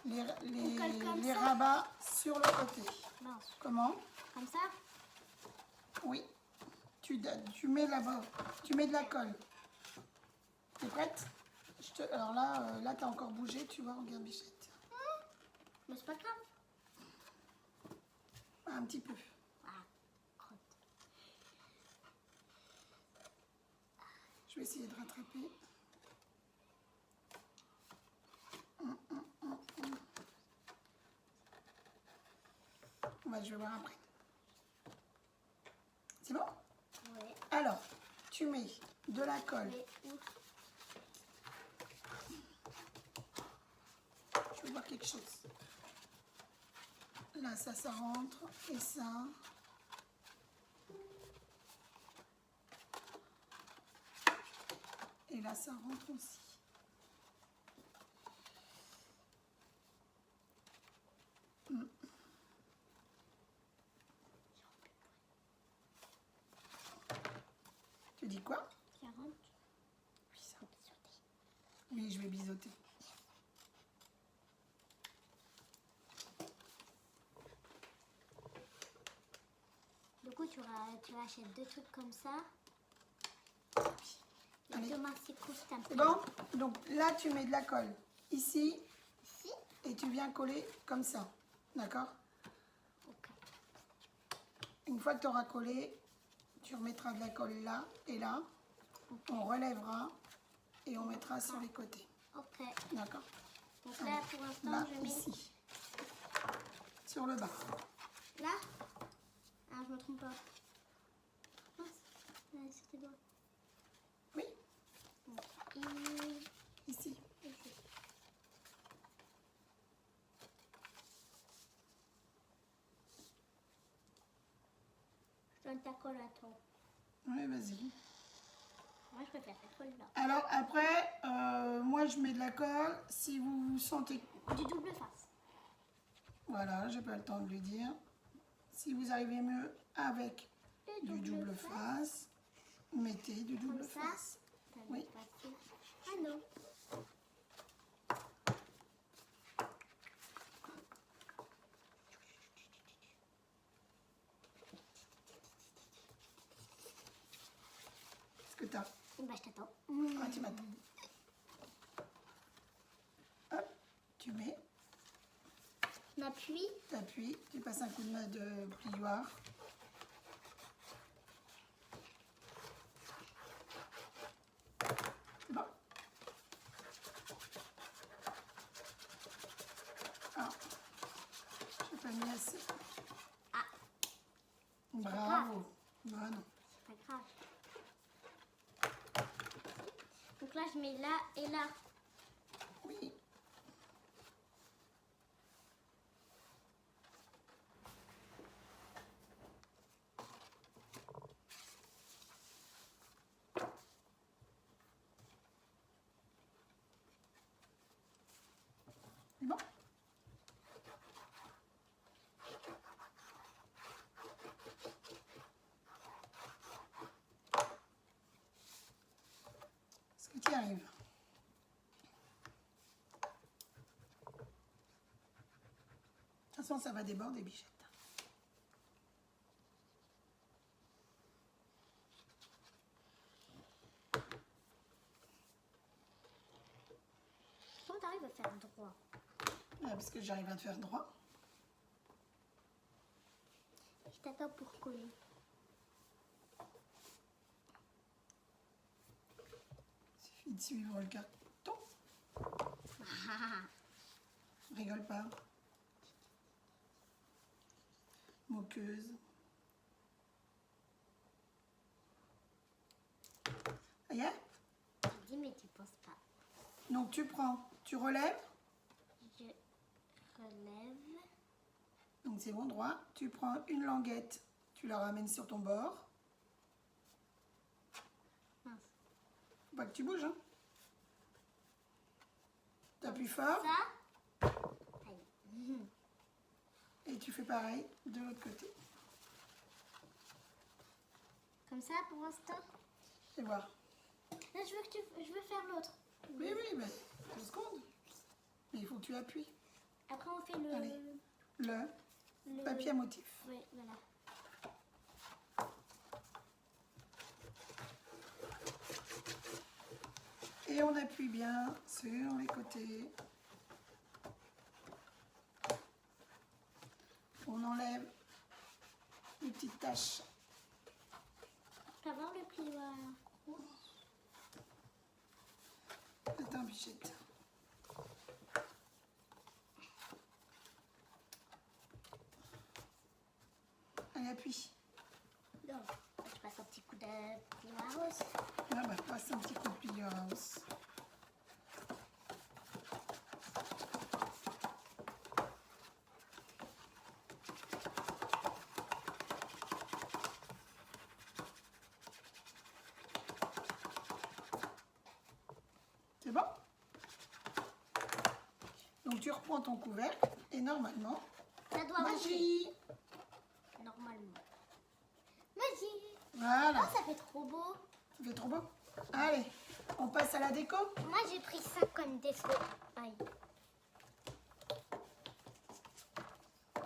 les rabats sur le côté. Mince. Comment? Comme ça? Oui. Tu mets là-bas, tu mets de la colle. T'es prête? Alors là t'as encore bougé, tu vois, regarde Bichette. Mais c'est pas grave. Un petit peu. Ah, crotte. Je vais essayer de rattraper. Je vais voir après. C'est bon? Ouais. Alors, tu mets de la colle. Mais où? Je veux voir quelque chose. Là, ça rentre. Et ça. Et là, ça rentre aussi. Tu dis quoi? 40. Oui, ça. Oui, je vais biseauter. Du coup, tu achètes 2 trucs comme ça. Et Allez. demain, c'est cool, c'est un peu. Bon, donc là, tu mets de la colle ici Ici. et tu viens coller comme ça. D'accord? Ok. Une fois que tu auras collé, tu remettras de la colle là et là. On relèvera et on mettra sur les côtés. Ok. D'accord? Donc là, pour l'instant, Là, je mets ici. Sur le bas. là. Ah, je me trompe pas. Mince. Sur tes doigts. Oui, Et ici. ici. Je donne ta colle à toi. Oui, vas-y. Moi, je préfère la colle là. Alors après, moi je mets de la colle. Si vous sentez... Du double face. Voilà, j'ai pas le temps de le dire. Si vous arrivez mieux avec du double face, mettez du double Comme ça. face. Ça va Oui. être facile. Ah non. Est-ce que tu as... Bah, je t'attends. Ah, tu m'attends. Hop, tu mets, M'appuie. t'appuies, tu passes un coup de main de plioir. C'est bon? Ah, j'ai pas mis assez. Ah. Bravo. Bah non. C'est pas grave. Donc là, je mets là et là. Oui. C'est bon? Est-ce que tu y arrives? De toute façon, ça va déborder, Bichette. Comment t'arrives à faire droit? Ah, parce que j'arrive à te faire droit. Je t'attends pour coller. Il suffit de suivre le carton. Rigole pas. Moqueuse. Ça y est? Tu dis, mais tu penses pas. Donc tu prends, tu relèves. Je relève. Donc c'est bon droit. Tu prends une languette, tu la ramènes sur ton bord. Mince. Faut pas que tu bouges, hein. T'appuies fort Ça. Aïe. et tu fais pareil de l'autre côté. Comme ça pour l'instant. Et voir. Là, je veux faire l'autre. Oui, oui, mais 2 secondes. Mais il faut que tu appuies. Après, on fait le. Allez. Le le- papier à motif. Oui, voilà. Et on appuie bien sur les côtés. On enlève les petites taches. Tu vas voir le plioir. Attends, Bichette. Allez, appuie. Non, je passe un petit coup de plioir rose. Là, bah, passe un petit coup de plieur à hausse. Donc tu reprends ton couvercle et normalement, Ça doit monter. magie. Normalement. Magie. Voilà, Oh, ça fait trop beau. ça fait trop beau. Allez, on passe à la déco. Moi, j'ai pris ça comme déco. Aïe.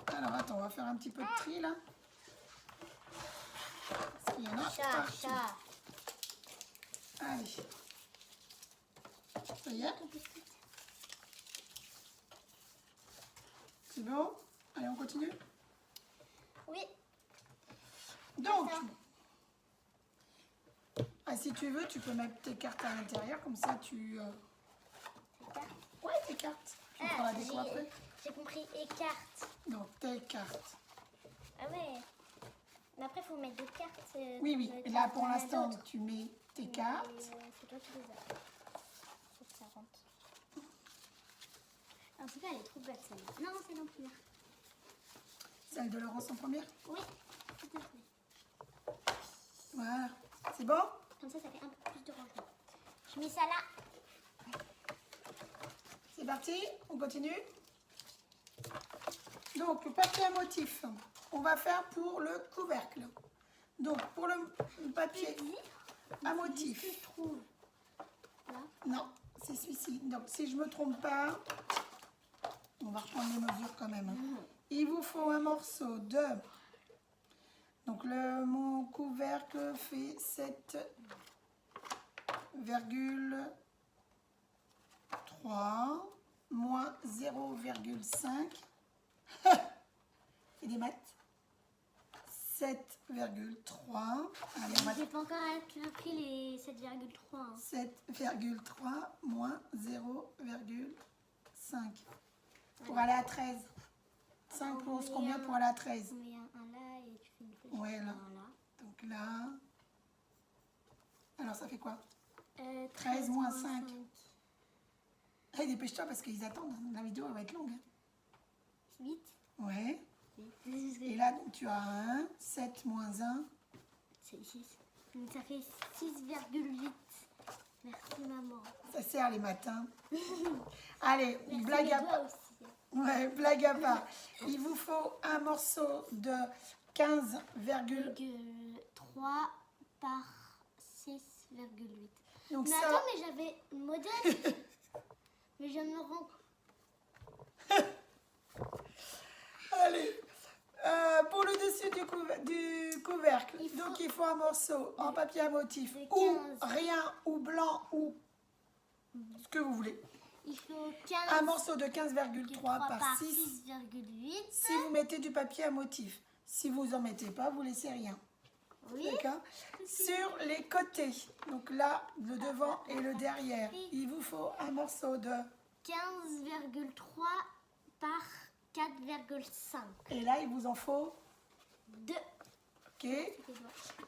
Alors attends, on va faire un petit peu de tri là. Parce qu'il y en a Chat, partout. chat. Allez. Ça y est, c'est bon. Allez, on continue. Oui. Donc, Ça. si tu veux, tu peux mettre tes cartes à l'intérieur, comme ça tu... C'est ça. Ouais, tes cartes. Tu feras la déco après. J'ai compris écarte. Donc, tes cartes. Ah ouais. Mais après, il faut mettre des cartes. Oui, oui. Et là, pour l'instant, tu mets tes cartes. C'est toi qui les as. Faut que ça rentre. En tout cas, elle est trop belle celle-là. Non, c'est la première. Celle de Laurence en première. Oui, tout à fait. Voilà. C'est bon? Comme ça fait un peu plus de rangement. Je mets ça là. C'est parti. On continue. Donc, le papier à motif. On va faire pour le couvercle. Donc, pour le papier à motif. Je trouve. Là. Non, c'est celui-ci. Donc, si je ne me trompe pas, on va reprendre les mesures quand même. Il vous faut un morceau de... Donc, mon couvercle fait 7,3 moins 0,5. Et des maths. 7,3. Allez, on va J'ai pas encore appris les 7,3. Hein. 7,3 moins 0,5 pour aller à 13. 5 pose combien pour aller à 13? On met un là et tu fais une flèche. Ouais, là. Un là. Donc là. Alors ça fait quoi? 13 moins 5. Allez, dépêche-toi parce qu'ils attendent. La vidéo elle va être longue. 8. Ouais. Et là, donc, tu as 1. 7 moins 1. C'est 6. Donc ça fait 6,8. Merci maman. Ça sert les matins. Allez, Merci blague mes à doigts part. aussi. Ouais, blague à part. Il vous faut un morceau de 15,3 par 6,8. Donc Mais ça, attends, mais j'avais une modèle. Mais je me rends. allez. Pour le dessus du couvercle, donc il faut un morceau en papier à motif, De ou 15. rien, ou blanc, ou ce que vous voulez. Il faut 15. Un morceau de 15,3 par 6 6,8. si vous mettez du papier à motif. Si vous en mettez pas, vous laissez rien. Oui. D'accord? Sur les côtés, donc là, le devant et le derrière, il vous faut un morceau de... 15,3 par 4,5. Et là, il vous en faut 2. OK?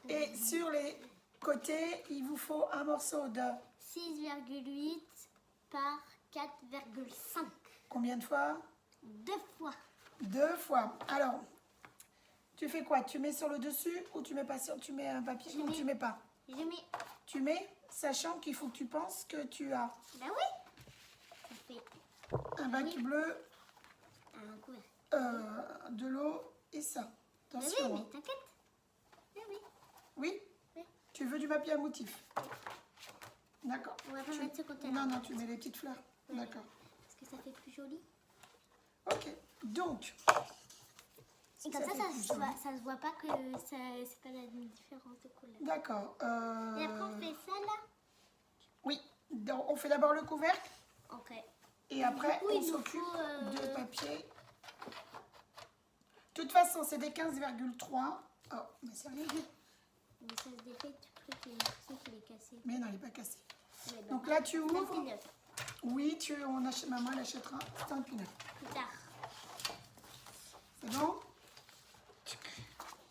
Et sur les côtés, il vous faut un morceau de 6,8 par 4,5. combien de fois? 2 fois. 2 fois. Alors, tu fais quoi? Tu mets sur le dessus ou tu mets pas sur, tu mets un papier ou tu mets pas? Je mets. Tu mets, sachant qu'il faut que tu penses que tu as Ben oui. Ça fait un bac bleu, un couvert. de l'eau et ça. Ben oui, Attention. mais hein. t'inquiète. Ben oui. Oui? Oui. Tu veux du papier à motif? D'accord. On va pas Tu- mettre ce côté-là. Non, non, tu mets les petites fleurs. Ouais. D'accord. Parce que ça fait plus joli. Ok. Donc, Et comme ça, fait ça plus se joli. voit, ça se voit pas que c'est pas la différence de couleur. D'accord. Et après, on fait ça là. Oui. Donc, on fait d'abord le couvercle Ok. et après, coup, on il nous s'occupe faut, de papier. De toute façon, c'est des 15,3. Oh, mais sérieux? Mais ça se défait, tu truc, j'ai l'impression qu'il est cassé. Mais non, il n'est pas cassé. Ouais, bah, Donc là, tu ça ouvres. fait neuf. Oui, maman, elle achètera. C'est un pinot. Plus tard. C'est bon?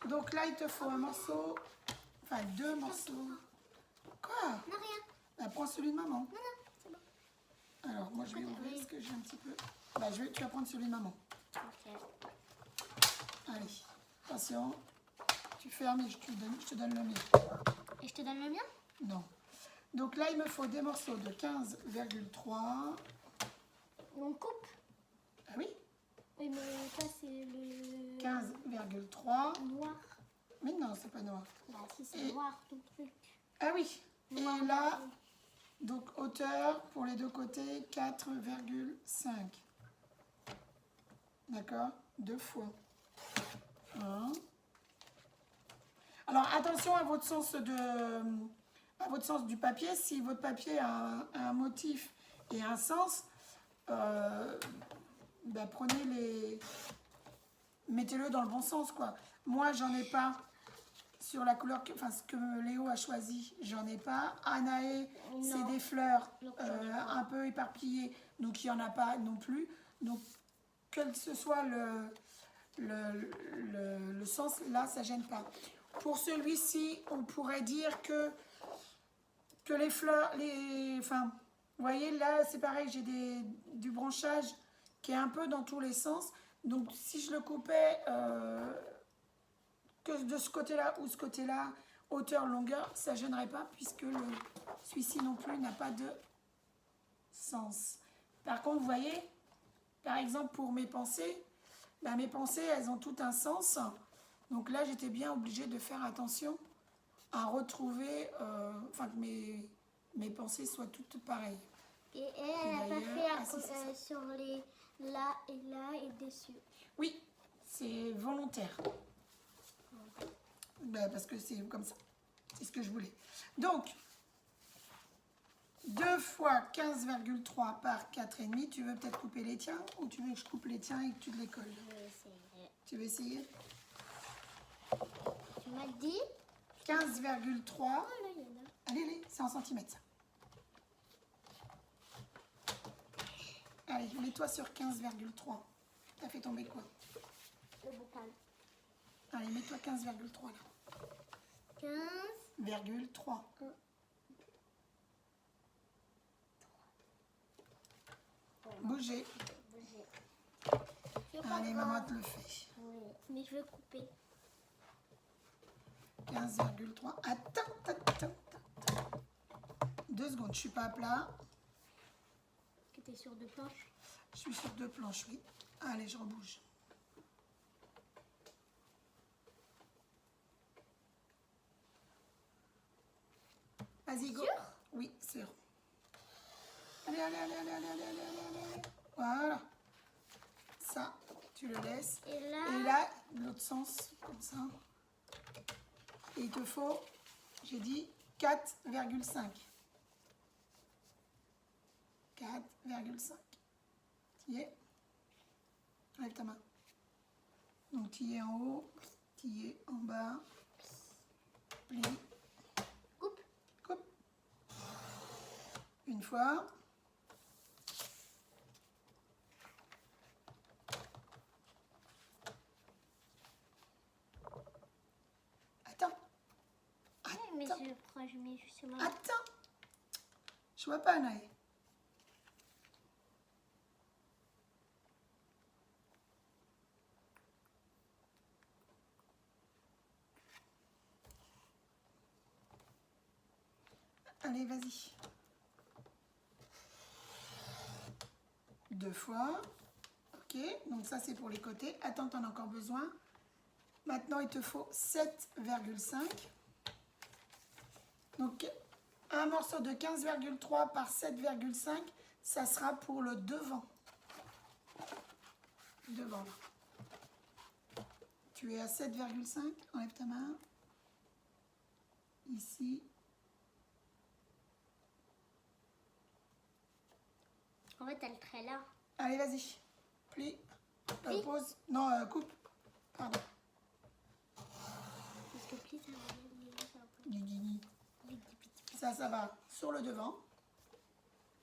Donc là, il te faut un morceau. Enfin, 2 morceaux. Quoi? Non, rien. Bah, prends celui de maman. Non, non, c'est bon. Alors, moi, je vais ouvrir parce que j'ai un petit peu... Bah, tu vas prendre celui de maman. Ok. Allez, attention. Tu fermes et je te donne le mien. Et je te donne le mien? Non. Donc là, il me faut des morceaux de 15,3. On coupe. oui, Oui, mais ça, c'est le 15,3. noir. Mais non, c'est pas noir. Bah, si, c'est Et- noir, ton truc. Ah oui. Noir, Et là, noir. donc hauteur pour les deux côtés, 4,5. D'accord? 2 fois. 1. Alors attention à votre sens du papier. Si votre papier a un motif et un sens, ben, mettez-le dans le bon sens, quoi. Moi, j'en ai pas sur la couleur, ce que Léo a choisi, j'en ai pas. Anaé, c'est Non. des fleurs Donc, j'en ai pas. un peu éparpillées, donc il n'y en a pas non plus. Donc, quel que soit le sens, là, ça gêne pas. Pour celui-ci, on pourrait dire que les fleurs, enfin, vous voyez, là, c'est pareil, j'ai du branchage qui est un peu dans tous les sens. Donc, si je le coupais que de ce côté-là ou ce côté-là, hauteur, longueur, ça ne gênerait pas puisque celui-ci non plus n'a pas de sens. Par contre, vous voyez, par exemple, pour mes pensées, ben, mes pensées, elles ont tout un sens. Donc là, j'étais bien obligée de faire attention à retrouver, enfin, que mes pensées soient toutes pareilles. Et elle n'a pas d'ailleurs, fait sur les là et dessus. Oui, c'est volontaire. Ben, parce que c'est comme ça. C'est ce que je voulais. Donc, 2 fois 15,3 par 4,5. Tu veux peut-être couper les tiens ou tu veux que je coupe les tiens et que tu te les colles? Je vais essayer. Tu veux essayer? Tu m'as dit 15,3. Oh là, il y en a. Allez, allez, c'est en centimètres ça. Allez, mets-toi sur 15,3. T'as fait tomber quoi? Le bocal. Allez, mets-toi 15,3 là. 15. 3. Bougez. Allez, maman te le fait. Oui, mais je veux couper. 15,3. Attends. 2 secondes, je suis pas à plat. Que tu es sur 2 planches. Je suis sur 2 planches, oui. Allez, je rebouge. Vas-y, go. Sûr? Oui, sûr. Allez. Voilà. Ça, tu le laisses. Et là, Et là, l'autre sens, comme ça. Et il te faut, j'ai dit, 4,5. 4,5. Tu y es? Lève ta main. Donc, tu y es en haut, tu y es en bas. Plie. coupe. Coupe. Une fois. Attends. Mais Attends. je mets juste sur ma Attends. Je vois pas un œil. Allez, vas-y. 2 fois. Ok, donc ça c'est pour les côtés. Attends, t'en as encore besoin. Maintenant, il te faut 7,5. Donc, un morceau de 15,3 par 7,5, ça sera pour le devant. Devant, là. Tu es à 7,5. Enlève ta main. Ici. En fait, elle est là. Allez, vas-y. Plie. Plie. Pose. Non, coupe. Pardon. Parce que plus ça va Guigui. Ça va sur le devant.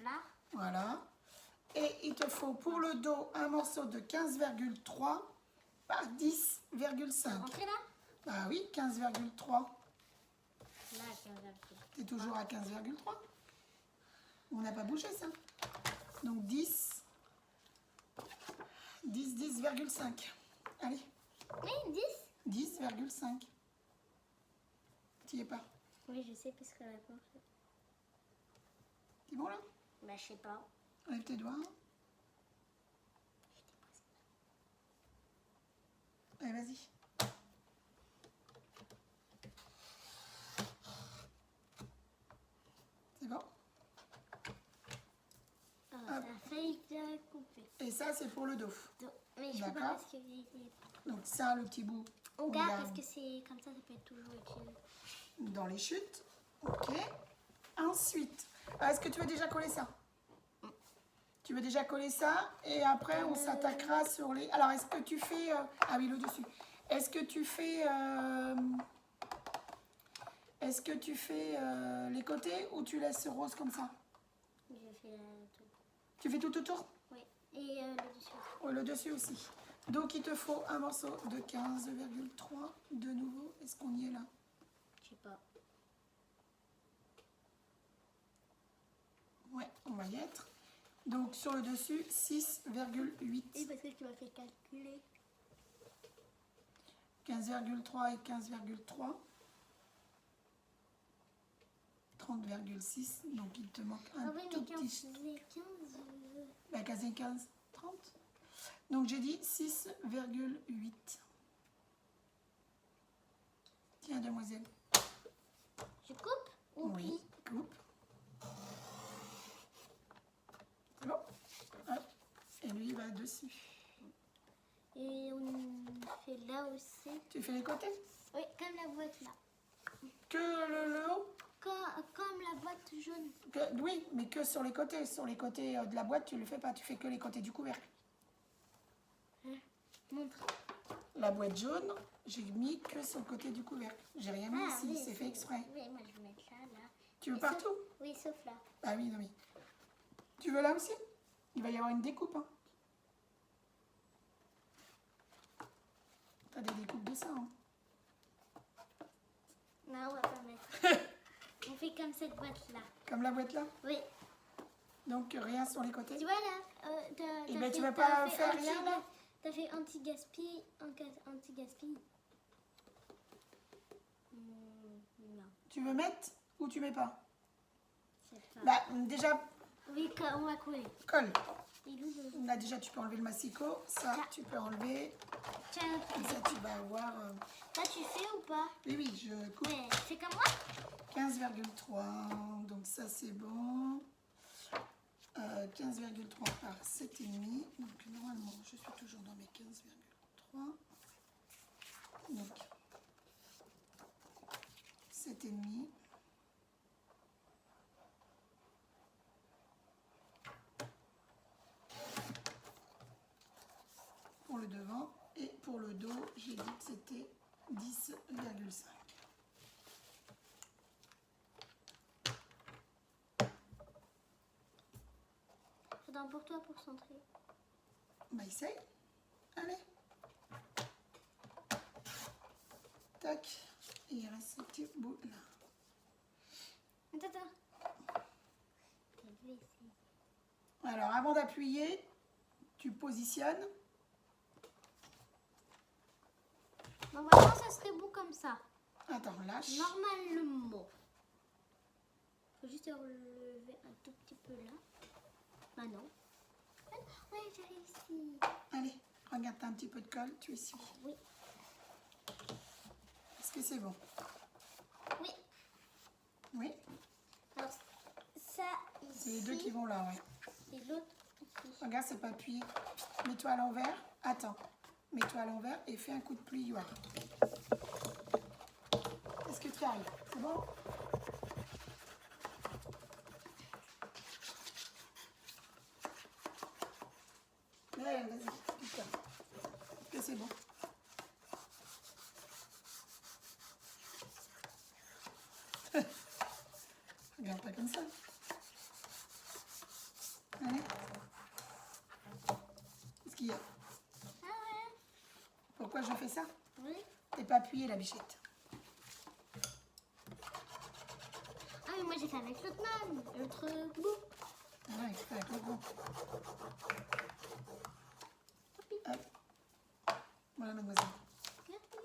là. Voilà. Et il te faut pour le dos un morceau de 15,3 par 10,5. Rentrer là. Bah oui, 15,3. Là, 15. Tu es toujours à 15,3. On n'a pas bougé ça. Donc 10. 10,5. Allez, Oui, 10. 10,5. Tu y es pas. Oui, je sais, parce que la planche. C'est bon là? Bah, je sais pas. Enlève tes doigts. Allez, vas-y. C'est bon? Ça a failli couper. Et ça, c'est pour le dos. Mais je peux pas D'accord. parce que Donc ça, le petit bout, on on garde garde parce que c'est comme ça peut être toujours utile. dans les chutes. Ok. Ensuite, est-ce que tu veux déjà coller ça? Tu veux déjà coller ça et après on s'attaquera sur les... Alors, est-ce que tu fais... Ah oui, le dessus. Est-ce que tu fais... les côtés ou tu laisses rose comme ça? Je fais tout. Tu fais tout autour? Oui. Et le dessus. Oh, le dessus aussi. Donc, il te faut un morceau de 15,3 de nouveau. Est-ce qu'on y est là? Je sais pas. Ouais, on va y être. Donc, sur le dessus, 6,8. Et parce que tu m'as fait calculer. 15,3 et 15,3. 30,6. Donc, il te manque un Ah oui, tout mais petit... 15, 15. Bah, 15 et 15, 30. Donc, j'ai dit 6,8. Tiens, demoiselle. Je coupe ou Oui, coupe. C'est bon. Hop. Et lui, il va dessus. Et on fait là aussi. Tu fais les côtés? Oui, comme la boîte là. Que le haut? Comme la boîte jaune. Oui, mais que sur les côtés. Sur les côtés de la boîte, tu le fais pas. Tu fais que les côtés du couvercle. Montre. La boîte jaune, j'ai mis que sur le côté du couvercle. J'ai rien mis ici, oui, c'est fait exprès. Oui, moi je vais mettre là, là. Tu veux Et partout? Oui, sauf là. Ah oui, non, oui. Tu veux là aussi? Il va y avoir une découpe. Hein. T'as des découpes de ça. Hein. Non, on va pas mettre. On fait comme cette boîte là. Comme la boîte là? Oui. Donc rien sur les côtés? Tu vois là, Eh ben, tu vas pas faire rien là? T'as fait anti-gaspi, anti-gaspi. Non, Tu veux mettre ou tu mets pas? c'est pas. Bah déjà, Oui, on va coller. colle. Il est où le... Là déjà tu peux enlever le massicot. Ça Tiens. tu peux enlever. Tiens, Comme ça tu vas avoir... ça tu fais ou pas? Oui, oui, je coupe. Mais c'est comme moi? 15,3. Donc ça c'est bon. 15,3 par 7,5. Donc normalement je suis toujours dans mes 15,3. Donc 7,5. Pour le devant et pour le dos, j'ai dit que c'était 10,5. Faudra pour toi pour centrer. Bah essaye. Allez. Tac. Et il reste ce petit bout là. Attends. Alors avant d'appuyer, tu positionnes. Normalement, ça serait beau comme ça. Attends, lâche. Normalement. Faut juste relever un tout petit peu là. Bah non. Ouais, j'ai réussi. Allez, regarde, t'as un petit peu de colle, tu essuies. Oui. Est-ce que c'est bon? Oui. Oui. Alors, ça ici. C'est les deux qui vont là, ouais. Et l'autre ici. Regarde, c'est pas appuyé. Mets-toi à l'envers. Attends. Mets-toi à l'envers et fais un coup de plioir. Est-ce que tu arrives? C'est bon? Ouais, vas-y, putain. Est-ce que c'est bon? Regarde pas comme ça. Allez. Qu'est-ce qu'il y a? Ah ouais. Pourquoi je fais ça? Oui. T'es pas appuyé la bichette. Ah mais moi j'ai fait avec l'autre main, l'autre bout. Ouais, fais avec le gros. Hop. Voilà, mademoiselle. Merci.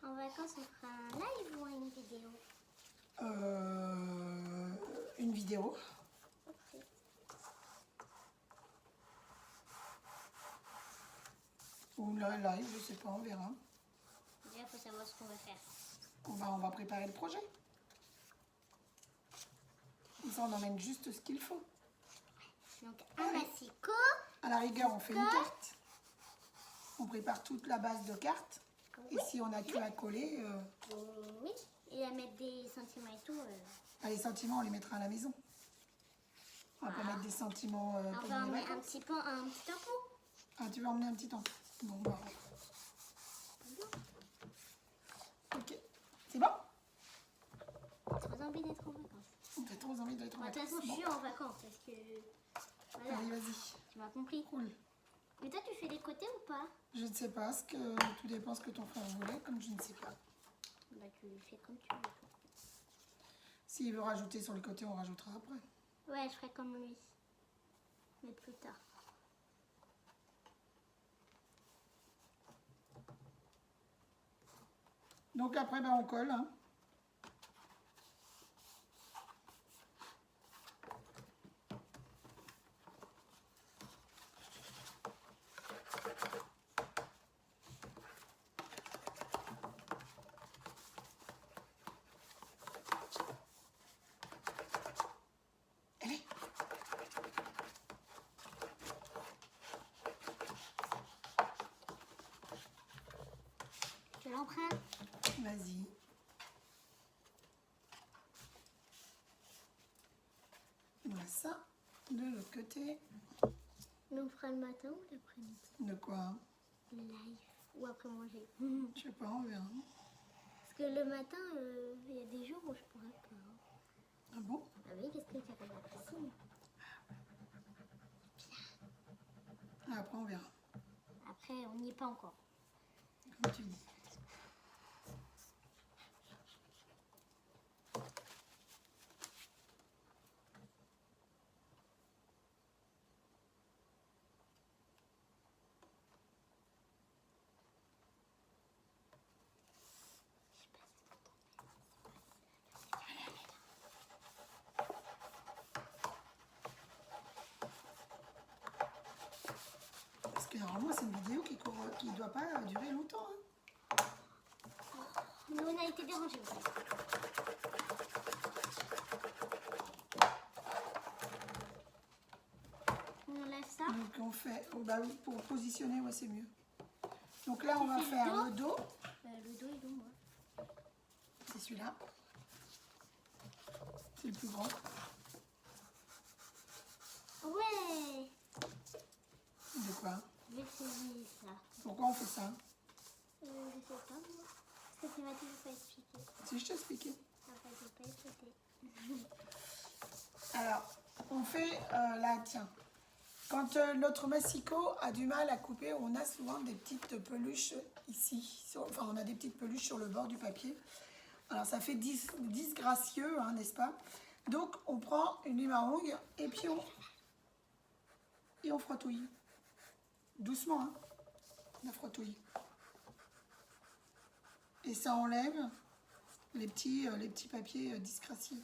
On va vacances, on fera un live ou une vidéo? Une vidéo. Ok. Ou le live, je sais pas, on verra. Déjà, il faut savoir ce qu'on va faire. On va préparer le projet. Comme ça, on emmène juste ce qu'il faut. Donc, un massicot. À la rigueur, on fait une carte. On prépare toute la base de cartes. Et si on a que à coller, Oui. Et à mettre des sentiments et tout. les sentiments, on les mettra à la maison. On va pas mettre des sentiments On pour va les emmener un vacances. petit tampon. Ah, tu veux emmener un petit temps. Bon, bah. Ok. C'est bon? J'ai trop envie d'être en vacances. T'as trop envie d'être en De toute vacances. façon, je Bon. suis en vacances parce que. Voilà, Allez, vas-y. tu m'as compris. Cool. Mais toi, tu fais des côtés ou pas? Je ne sais pas, tout dépend ce que ton frère voulait, comme je ne sais pas. Bah, tu fais comme tu veux. S'il veut rajouter sur le côté, on rajoutera après. Ouais, je ferai comme lui. Mais plus tard. Donc après, ben, on colle. Hein. Allez. Tu l'empruntes? Vas-y. Voilà ça. De l'autre côté. Mais on fera le matin ou l'après-midi? De quoi hein? Le live. Ou après manger. Je sais pas, on verra. Parce que le matin, il y a des jours où je pourrais pas. Hein. Ah bon? Ah oui, qu'est-ce que tu as la piscine? Ah, après, on verra. Après, on n'y est pas encore. Comme tu dis. Parce que normalement, c'est une vidéo qui doit pas durer longtemps. Hein. Mais on a été dérangés aussi. On lève ça. Donc on fait, oh, bah oui, pour positionner, ouais, c'est mieux. Donc là, on va fais le faire dos le dos. Le dos, il est où, moi? C'est celui-là. C'est le plus grand. Ouais. De quoi? Je vais essayer ça. Pourquoi on fait ça? Je sais pas, moi. Parce que tu m'as toujours pas expliqué. Si je t'expliquais. Ah, bah, j'ai pas écouté. Alors, on fait là, tiens. Quand l'autre massicot a du mal à couper, on a souvent des petites peluches ici. Enfin, on a des petites peluches sur le bord du papier. Alors, ça fait disgracieux, hein, n'est-ce pas? Donc, on prend une lime à ongles et puis on frottouille. Doucement, hein, on la frottouille. Et ça enlève les petits papiers disgracieux.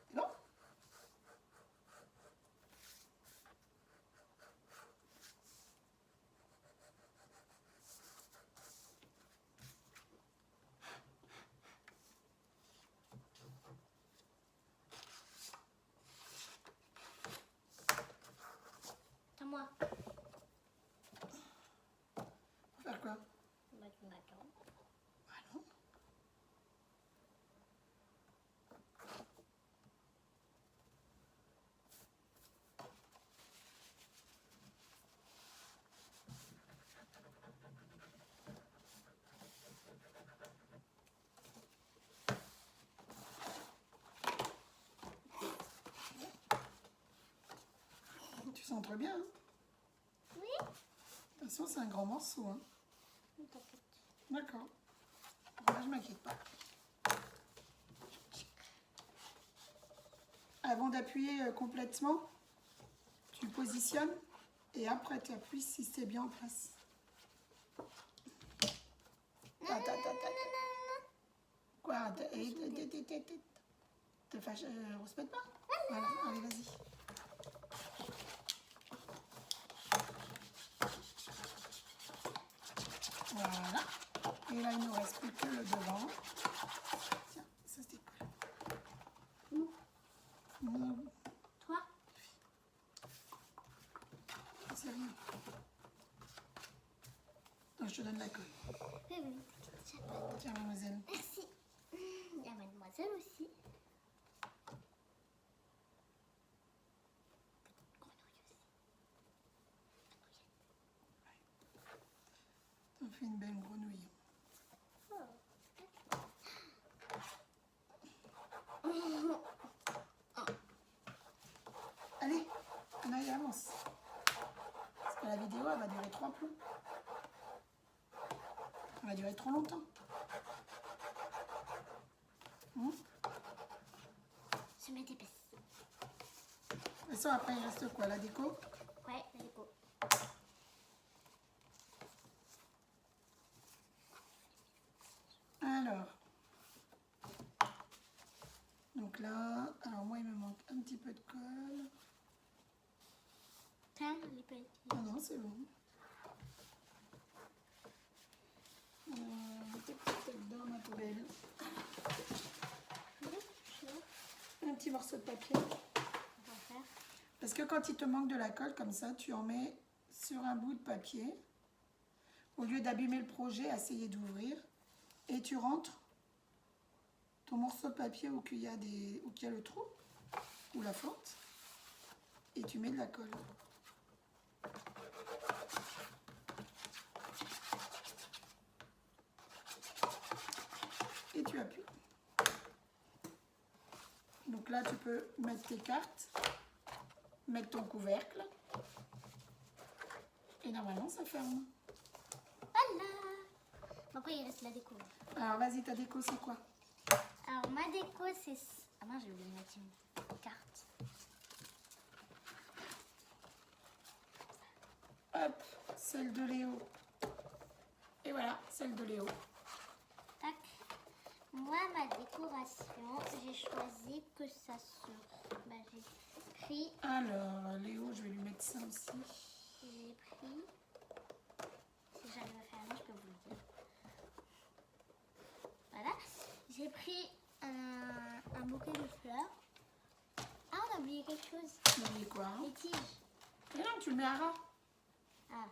C'est bon? À moi. Faut faire quoi? Bah, tu m'attends. Ah non. Tu centres bien, hein? Oui. Attention, c'est un grand morceau, hein? T'inquiète. D'accord. Moi, je m'inquiète pas. Avant d'appuyer complètement, tu positionnes Et après, tu appuies si c'est bien en place. Quoi? Te fâche, on se met pas? Voilà, allez, vas-y. Voilà. Et là, il ne nous reste plus que le devant. Tiens, ça se décolle. Toi? C'est rien. Donc, je te donne la colle. Oui, oui. Tiens, mademoiselle. Merci. Il y a mademoiselle aussi. On fait une belle grenouille. Allez, Anaï, avance. Parce que la vidéo, elle va durer 3 plombs. Elle va durer trop longtemps. Je mets des pinces. De toute façon, après, il reste quoi? La déco? Ouais, la déco. Alors. Donc là, alors moi, il me manque un petit peu de colle. Tiens, les petits. Ah non, c'est bon. Dans ma poubelle. Un petit morceau de papier. On va faire. Parce que quand il te manque de la colle comme ça, tu en mets sur un bout de papier. Au lieu d'abîmer le projet, essayer d'ouvrir. Et tu rentres ton morceau de papier où il y a le trou ou la fente. Et tu mets de la colle. Et tu appuies. Donc là, tu peux mettre tes cartes, mettre ton couvercle. Et normalement, ça ferme. Voilà. Après, il reste la déco. Alors, vas-y, ta déco, c'est quoi? Alors, ma déco, c'est... Ah non, j'ai oublié de mettre une carte. Hop, celle de Léo. Et voilà, celle de Léo. Tac. Moi, ma décoration, j'ai choisi que ça sur... Bah, j'ai pris... Alors, Léo, je vais lui mettre ça aussi. J'ai pris... Si j'arrive à faire un, je peux vous le dire. Voilà. J'ai pris un bouquet de fleurs. Ah, on a oublié quelque chose. On met quoi? Les tiges. Et non, tu le mets à ras. Ah.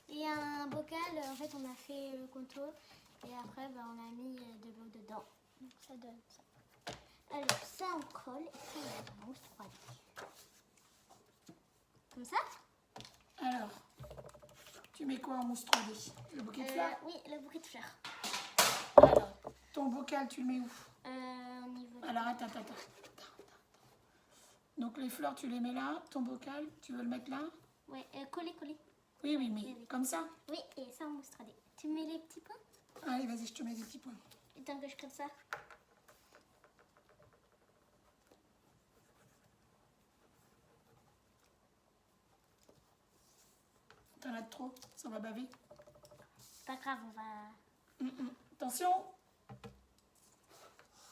Et un bocal, en fait, on a fait le contour. Et après, bah, on a mis de l'eau dedans. Donc, ça donne ça. Alors, ça, on colle. Et ça, on mousse 3D. Comme ça? Alors, tu mets quoi en mousse 3D? Le bouquet de fleurs? Oui, le bouquet de fleurs. Alors, ton bocal, tu le mets où? Au niveau de... Alors, attends. Donc, les fleurs, tu les mets là. Ton bocal, tu veux le mettre là? Ouais, coller. Oui, mais Oui. comme ça. Oui, et ça, on mousse 3D. Tu mets les petits points? Allez, vas-y, je te mets des petits points. Et tant que je crée ça. T'en as de trop, ça va baver. C'est pas grave, on va... Attention.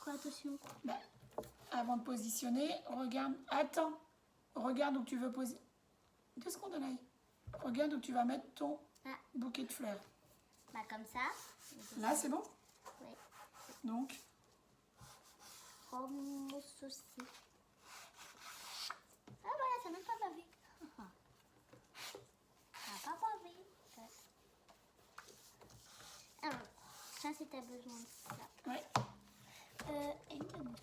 Quoi, attention? Bah, avant de positionner, regarde. Attends. Regarde où tu veux poser. 2 secondes, Anaï. Regarde où tu vas mettre ton bouquet de fleurs. Bah, comme ça. Là, c'est bon? Oui. Donc, On mousse aussi. Ah, voilà, ça n'a même pas bavé. Ça n'a pas bavé. Alors, ça, c'est t'as besoin de ça. ouais. Et le mousse.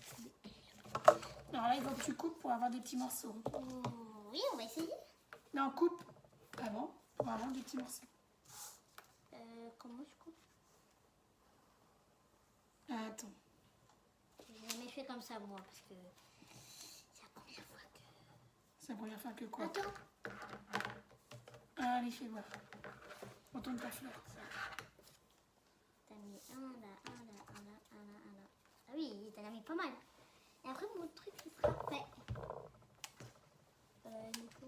Alors là, il faut que tu coupes pour avoir des petits morceaux. Oui, on va essayer. Non, coupe avant pour avoir des petits morceaux. Comment je coupe? Attends. J'ai jamais fait comme ça, moi, parce que c'est la première fois que... C'est la première fois que quoi? Attends. Allez, fais voir. Retourne ta fleur. T'as mis un là. Ah oui, t'en as mis pas mal. Et après, mon truc, il sera fait. Nico.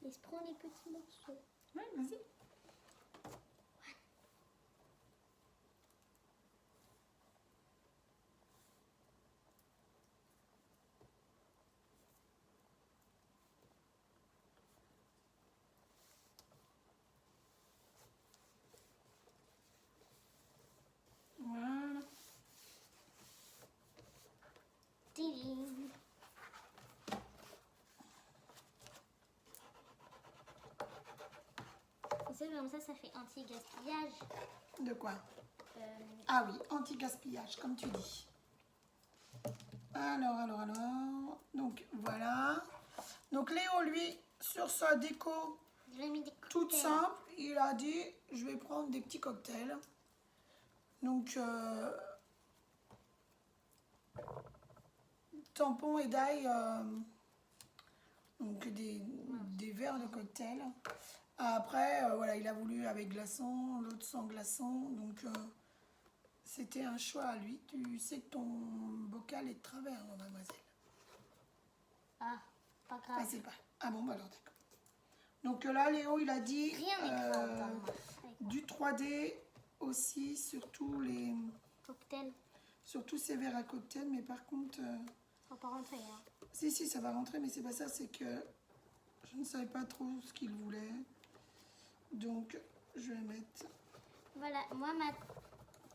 Laisse prendre les petits morceaux. Ouais, vas-y. Voilà. Tiding. Et ça, comme ça fait anti-gaspillage. De quoi? Euh, Ah oui, anti-gaspillage, comme tu dis. Alors. Donc, voilà. Donc, Léo, lui, sur sa déco je l'ai mis des toute cocktails. simple, il a dit, je vais prendre des petits cocktails. Donc, tampon et d'ail, donc des verres de cocktail. Après, voilà, il a voulu avec glaçon, l'autre sans glaçon. Donc, c'était un choix à lui. Tu sais que ton bocal est de travers, mademoiselle. Ah, pas grave. Ah, c'est pas. Ah bon, bah alors d'accord. Donc là, Léo, il a dit Rien n'est grave dans moi. du 3D aussi sur Cocktail. sur tous ces verres à cocktail. Mais par contre, Ça va pas rentrer. Hein. si, ça va rentrer, mais c'est pas ça. C'est que je ne savais pas trop ce qu'il voulait. Donc, je vais mettre Voilà, moi, ma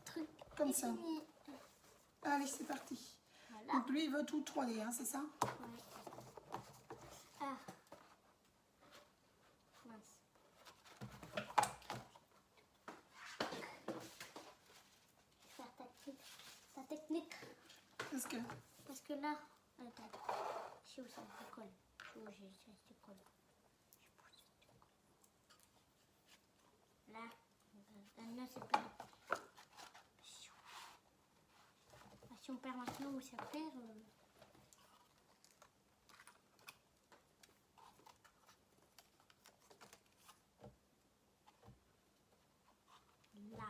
truc comme est ça. fini. Allez, c'est parti. Voilà. Donc lui, il veut tout 3D, hein, c'est ça? Ouais. Ah. Mince. Faire ta technique. Parce que Parce que là, attends, je sais où ça décolle. Je sais où ça décolle. Là, là c'est pas. Si on perd maintenant où ça perd. Là.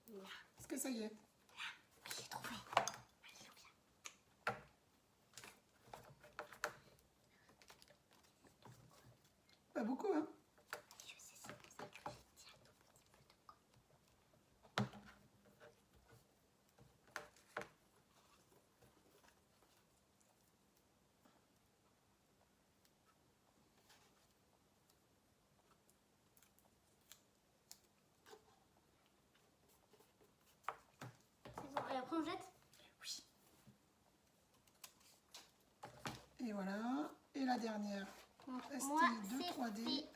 Là. est-ce que ça y est? Oui, j'ai trouvé. Pas beaucoup, hein? Je sais, c'est pour ça que j'ai dit un tout petit peu de quoi. C'est bon, et après on jette? Oui. Et voilà. Et la dernière. Donc, Pastille moi, de c'est 3D fait.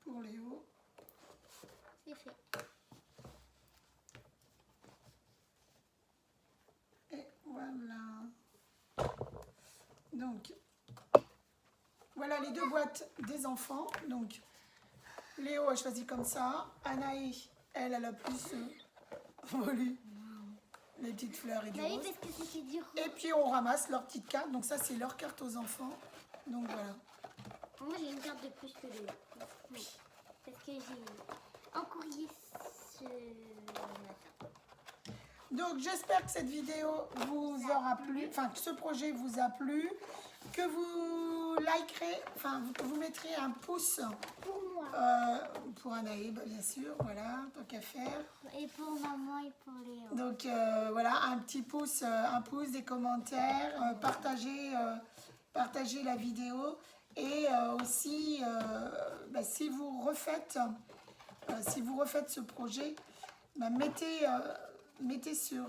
pour Léo. C'est fait. Et voilà. Donc, voilà les deux boîtes des enfants. Donc, Léo a choisi comme ça. Anaï, elle a plus voulu les petites fleurs et du Bah oui, rose. parce que c'était dur. Et puis, on ramasse leurs petites cartes. Donc, ça, c'est leur carte aux enfants. Donc, voilà. Moi, j'ai une carte de plus que lui. Oui. Parce que j'ai un courrier ce matin. Donc, j'espère que cette vidéo vous aura plu, enfin, que ce projet vous a plu, que vous likerez, enfin, que vous mettrez un pouce Pour moi. pour Anaïs, bien sûr, voilà, tant qu'à faire. Et pour maman et pour Léo. Donc, voilà, un petit pouce, des commentaires, partagez la vidéo. Et aussi, si vous refaites ce projet, mettez sur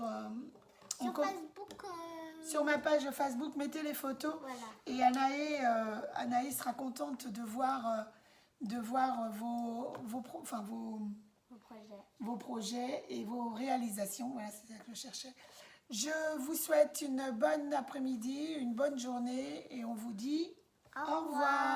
Facebook. sur ma page Facebook, mettez les photos. Voilà. Et Anaïs sera contente de voir vos projets et vos réalisations. Voilà, c'est ça que je cherchais. Je vous souhaite une bonne après-midi, une bonne journée et on vous dit au revoir.